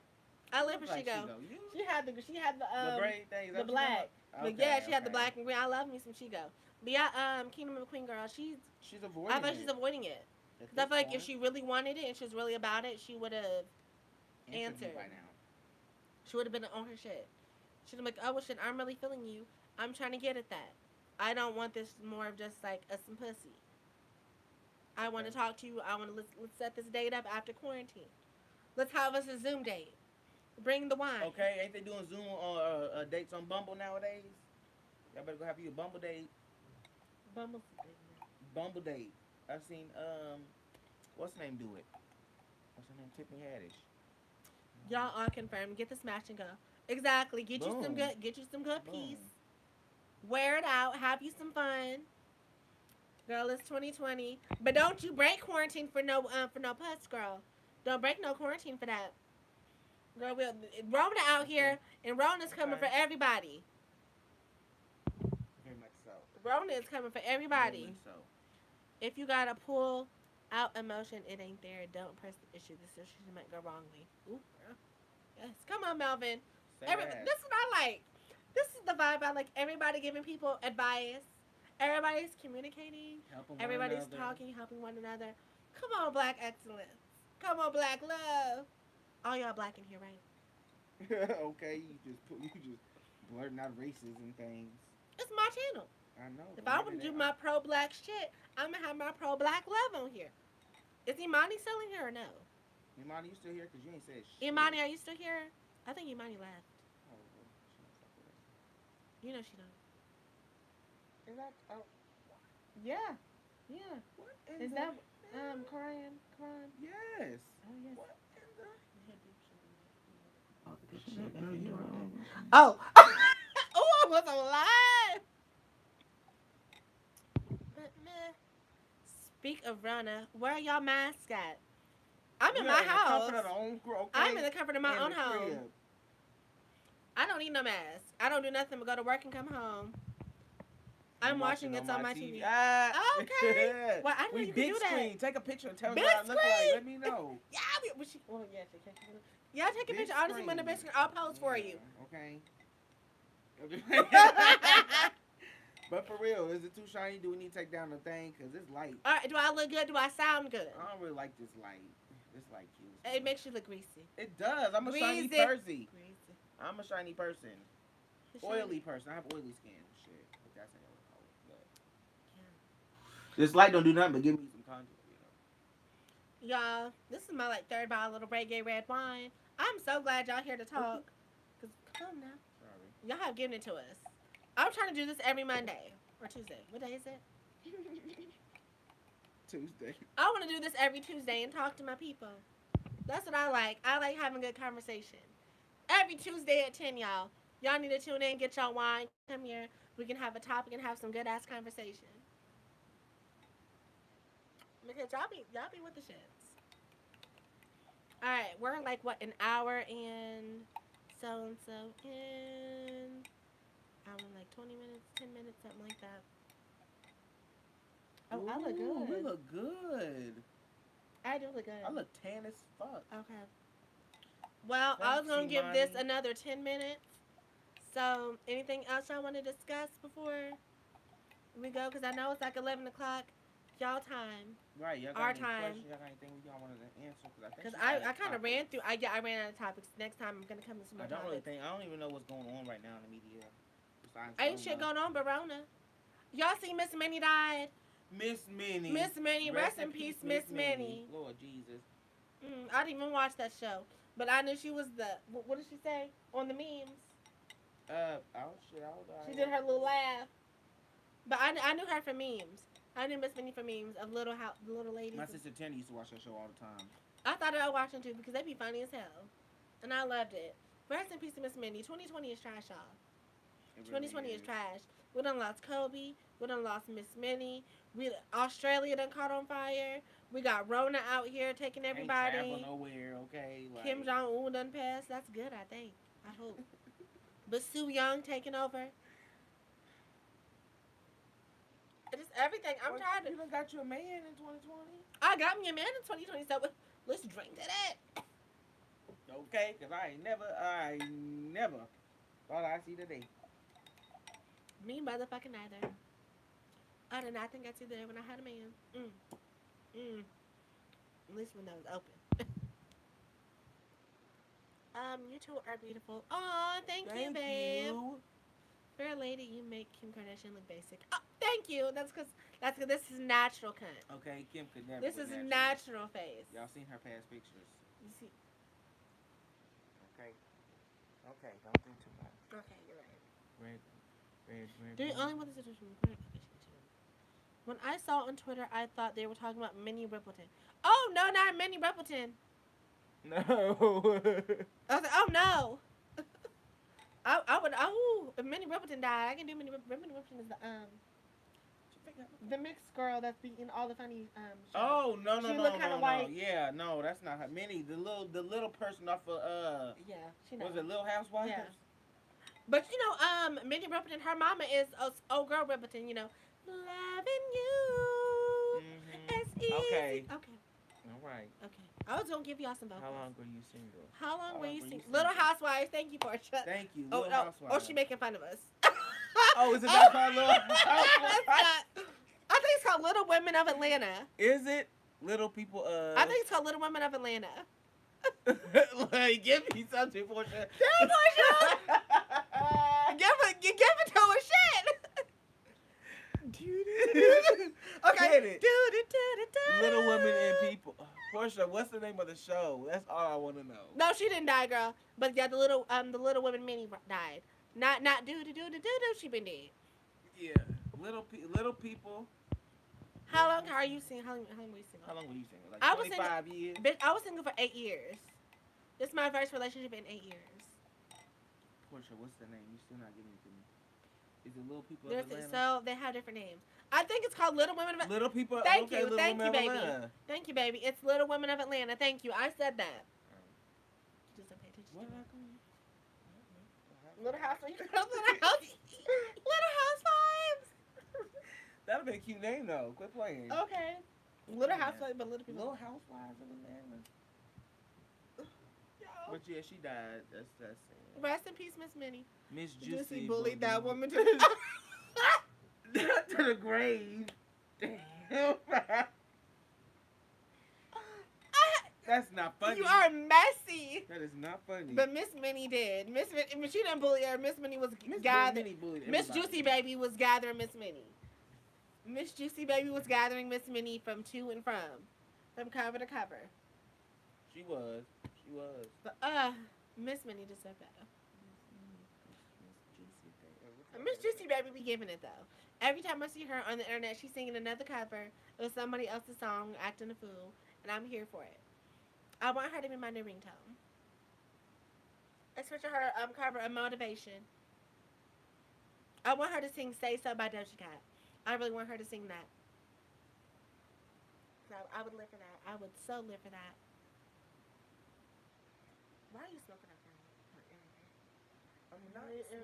A: I live
B: Look
A: for she
B: like she
A: go.
B: go. You
A: She had
B: the braid thing. Is
A: the
B: that what you want?
A: black. But yeah,
B: Okay.
A: she had the
B: Okay.
A: black and green. I love me some Chigo. But yeah, Kingdom of the Queen girl,
B: She's
A: I
B: avoiding
A: feel like she's
B: it
A: avoiding it.
B: at
A: Cause I
B: this
A: feel like if
B: point.
A: she really wanted it and she was really about it, she would have
B: Answered you
A: answered.
B: by now.
A: She would have been on her shit. She'd have been like, oh well, shit, I'm really feeling you. I'm trying to get at that. I don't want this more of just like some pussy. I want
B: Okay.
A: to talk to you. I want to let's set this date up after quarantine. Let's have us a Zoom date. Bring the wine.
B: Okay. Ain't they doing Zoom dates on Bumble nowadays? Y'all better go have you a Bumble date.
A: Bumble.
B: Bumble date. I've seen what's her name do it? What's her name? Tiffany Haddish.
A: Y'all are confirmed. Get the smash and go. Exactly.
B: Boom.
A: Get you some good peace.
B: Boom.
A: Wear it out. Have you some fun. Girl, it's 2020. But don't you break quarantine for no putts, girl. Don't break no quarantine for that. Girl, Rona out
B: Okay.
A: here and Rona's coming
B: Okay.
A: for everybody.
B: Very much so.
A: Rona is coming for
B: Very much
A: everybody.
B: so.
A: If you gotta pull out emotion, it ain't there. Don't press the issue. This issue might go wrongly. Ooh, girl. Yes. Come on, Melvin.
B: Say
A: This
B: that.
A: is what I like. This is the vibe I like. Everybody giving people advice. Everybody's communicating.
B: Helping one
A: Everybody's
B: another.
A: talking, helping one another. Come on, black excellence. Come on, black love. All y'all black in here, right?
B: Okay, you just blurting out races and things.
A: It's my channel.
B: I know,
A: If
B: but
A: I
B: maybe
A: want to
B: they
A: do
B: are.
A: my pro black shit, I'm gonna have my pro black love on here. Is Imani still in here or no?
B: Imani, you still here? Cause you ain't said shit.
A: Imani, are you still here? I think Imani left.
B: Oh, well, she don't fuck with us.
A: You know she don't.
B: Is that? Oh,
A: Yeah. Yeah.
B: what in
A: Is
B: the
A: that
B: hell?
A: Quran? Quran?
B: Yes.
A: Oh yes.
B: What in the?
A: Oh, the bitch
B: Shit, no,
A: shouldn't
B: you
A: do
B: wrong.
A: that. Oh. Oh, I was alive. But meh. Speak of Rona, where are y'all masks at? I'm in
B: We
A: my
B: are in the
A: house.
B: comfort of the own,
A: I'm
B: okay?
A: in the comfort of my
B: In
A: own
B: the
A: home.
B: crib.
A: I don't need no mask. I don't do nothing but go to work and come home. I'm watching it on my TV.
B: Ah.
A: Okay. Well, I know
B: We
A: you can
B: big
A: do that.
B: screen. Take a picture and tell me
A: Big
B: what I look like.
A: screen.
B: Let me know.
A: Yeah, well, yeah, she can't. Yeah, take a
B: Big
A: picture. Honestly, when the big
B: screen.
A: screen, I'll post for you.
B: Yeah, okay. But for real, is it too shiny? Do we need to take down the thing? Cause it's light.
A: All right, do I look good? Do I sound good?
B: I don't really like this light. This light kills
A: It
B: me.
A: makes you look greasy.
B: It does. I'm a shiny
A: Greasy.
B: person.
A: Greasy.
B: I'm a shiny person. Oily person. I have oily skin. Shit. If that's how you want to call it. But this light don't do nothing but give me some contour,
A: Y'all, this is my third bottle of reggae red wine. I'm so glad y'all here to talk. Cause come on now,
B: Sorry.
A: y'all have given it to us. I'm trying to do this every Monday or Tuesday. What day is it?
B: Tuesday.
A: I want to do this every Tuesday and talk to my people. That's what I like. I like having good conversation. Every Tuesday at 10, y'all. Y'all need to tune in, get y'all wine, come here. We can have a topic and have some good ass conversation. Because y'all be with the shits. All right, we're what, an hour and so in. Hour and 20 minutes, 10 minutes, something like that. Oh, I look
B: Ooh,
A: good.
B: we look good.
A: I do look good.
B: I look tan as fuck.
A: Okay. Well, I was
B: Thanks,
A: gonna give this
B: Imani.
A: another 10 minutes. So, anything else y'all want to discuss before we go? Because I know it's 11 o'clock, y'all time,
B: Right, y'all got
A: our
B: any
A: time.
B: questions? Y'all got anything y'all wanted to answer?
A: Because
B: She
A: I
B: asked
A: kind of
B: topics.
A: ran through. I ran out of topics. Next time I'm gonna come with some more
B: I don't really
A: topics.
B: think. I don't even know what's going on right now in the media. Besides
A: Ain't shit
B: Rona.
A: going on, Barona. Y'all see Miss Minnie died?
B: Miss Minnie.
A: Miss Minnie, rest in peace, Miss Minnie.
B: Lord Jesus.
A: I didn't even watch that show, but I knew she was the. What did she say on the memes?
B: Oh shit, I was
A: She did her little laugh. But I knew her for memes. I knew Miss Minnie for memes of the little ladies.
B: My sister Tanny used to watch that show all the time.
A: I thought about watching too because they be funny as hell, and I loved it. Rest in peace to Miss Minnie. 2020 is trash, y'all.
B: It really
A: 2020 is trash. We done lost Kobe. We done lost Miss Minnie. Australia done caught on fire. We got Rona out here taking everybody.
B: Ain't travel nowhere, okay? Like,
A: Kim Jong Un done passed. That's good, I think. I hope. But Sue Young taking over. Just everything. I'm tired of.
B: You done got you a man in 2020?
A: I got me a man in 2020, so let's drink to that.
B: Okay, because I ain't never thought I'd see the day.
A: Me motherfucking neither. I did not think I'd see the day when I had a man. At least when I was open. You two are beautiful. Aw, thank you, babe.
B: You.
A: Fair lady, you make Kim Kardashian look basic. Oh, thank you. That's because this is natural cunt.
B: Okay, Kim could never.
A: This is natural face.
B: Y'all seen her past pictures?
A: You see?
B: Okay. Okay, don't do too much.
A: Okay, you're right.
B: Red.
A: Do you only want this to When I saw on Twitter, I thought they were talking about Minnie Rippleton. Oh no, not Minnie Rippleton.
B: No.
A: I was like, oh no. I would. Oh, if Minnie Rippleton died, I can do Minnie Rippleton is the mixed girl that's beating all the funny shows.
B: Oh no.
A: She look kinda white.
B: Yeah, no, that's not her. Minnie, the little person off of
A: Yeah, she knows.
B: was it Little Housewives?
A: Yeah. But Minnie Rippleton, her mama is old girl Rippleton. Loving you is easy.
B: Okay.
A: Okay.
B: All right.
A: Okay. I was gonna give y'all some vocals.
B: How long were you single?
A: How long were you single? Little Housewives. Thank you, Portia.
B: Thank you,
A: Oh,
B: Little Housewives.
A: oh, she making fun of us.
B: Oh, is it not called Little
A: It's
B: Housewives?
A: not. I think it's called Little Women of Atlanta.
B: Is it Little People?
A: I think it's called Little Women of Atlanta.
B: Like, give me something, Portia.
A: Damn, Portia! Give it to a shit. Okay.
B: Little Women and People. Portia, what's the name of the show? That's all I want to know.
A: No, she didn't die, girl. But yeah, the Little Women mini died. Not she been dead.
B: Yeah, Little People.
A: How long are you single? How long were you single?
B: How long were you single? Like
A: I was
B: 25 years?
A: Bitch, I was single for 8 years. This is my first relationship in 8 years.
B: Portia, what's the name? You still not giving it to me. Is it Little People
A: There's
B: of Atlanta?
A: So they have different names. I think it's called Little Women of
B: Little People.
A: Thank
B: Okay,
A: you,
B: Little
A: thank
B: Women
A: you,
B: of
A: baby.
B: Atlanta.
A: Thank you, baby. It's Little Women of Atlanta. Thank you. I said that. Just don't pay attention.
B: What did I call you?
A: Little Housewives. Little Housewives.
B: That'd be a cute name though. Quit playing.
A: Okay. Little Housewives, but Little People.
B: Little Housewives of Atlanta. But yeah, she died. That's sad.
A: Rest in peace, Miss Minnie.
B: Miss Juicy
A: bullied that woman to
B: to the grave. Damn. That's not funny.
A: You are messy.
B: That is not funny.
A: But Miss Minnie did. Miss Minnie, she didn't bully her. Miss Minnie was
B: Miss
A: gathering.
B: bullied
A: Miss
B: everybody.
A: Juicy Baby was gathering Miss Minnie. Miss Juicy Baby was gathering Miss Minnie from to and from cover to cover.
B: She was.
A: But Miss Minnie deserved better. Miss Juicy Baby be giving it though. Every time I see her on the internet, she's singing another cover of somebody else's song, acting a fool, and I'm here for it. I want her to be my new ringtone. Especially her cover of Motivation. I want her to sing Say So by Doja Cat. I really want her to sing that. So I would live for that. I would so live for that. Why are you smoking up there?
B: I'm not smoking.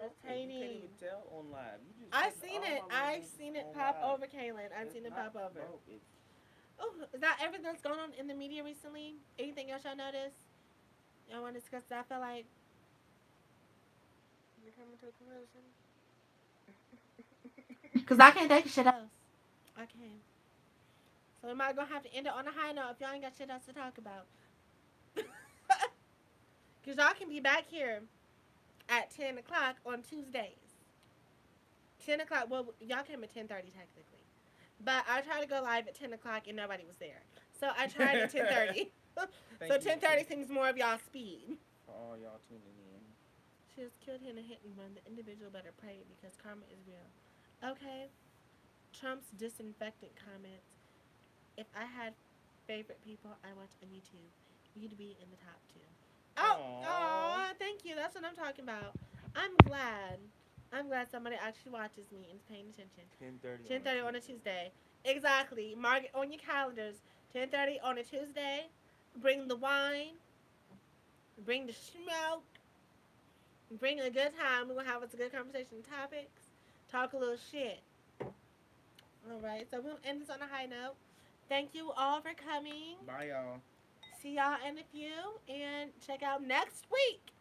B: You can't even tell on live. You just
A: I
B: sitting
A: seen
B: all
A: it.
B: my
A: I
B: rings
A: seen it
B: on
A: pop
B: live.
A: over, Kaylin. I seen it
B: It's
A: pop
B: not
A: over.
B: smoke, it's-
A: Oh, is that everything that's going on in the media recently? Anything else y'all noticed? Y'all want to discuss that? I feel like we're coming to a conclusion. Because I can't think of shit else. I can't. So we might gonna have to end it on a high note if y'all ain't got shit else to talk about. Because y'all can be back here at 10 o'clock on Tuesdays. 10 o'clock, well, y'all came at 10:30 technically. But I tried to go live at 10 o'clock and nobody was there. So I tried at 10:30. So 10:30 seems more of y'all speed.
B: For all y'all tuning in.
A: She was killed in a hit and run. The individual better pray because karma is real. Okay. Trump's disinfectant comments. If I had favorite people I watch on YouTube, you'd be in the top 2. Oh, thank you. That's what I'm talking about. I'm glad somebody actually watches me and is paying attention. 10:30 on a Tuesday. Exactly. Mark it on your calendars. 10:30 on a Tuesday. Bring the wine. Bring the smoke. Bring a good time. We're going to have us a good conversation topics. Talk a little shit. Alright, so we'll end this on a high note. Thank you all for coming.
B: Bye, y'all.
A: See y'all in a few. And check out next week,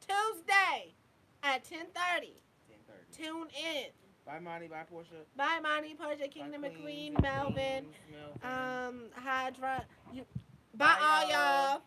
A: Tuesday at 10:30.
B: 10:30.
A: Tune in.
B: Bye, Monty. Bye, Portia.
A: Bye, Monty, Portia, Kingdom
B: Bye,
A: McQueen,
B: Queens,
A: Melvin,
B: Melvin.
A: Hydra. Bye, all y'all.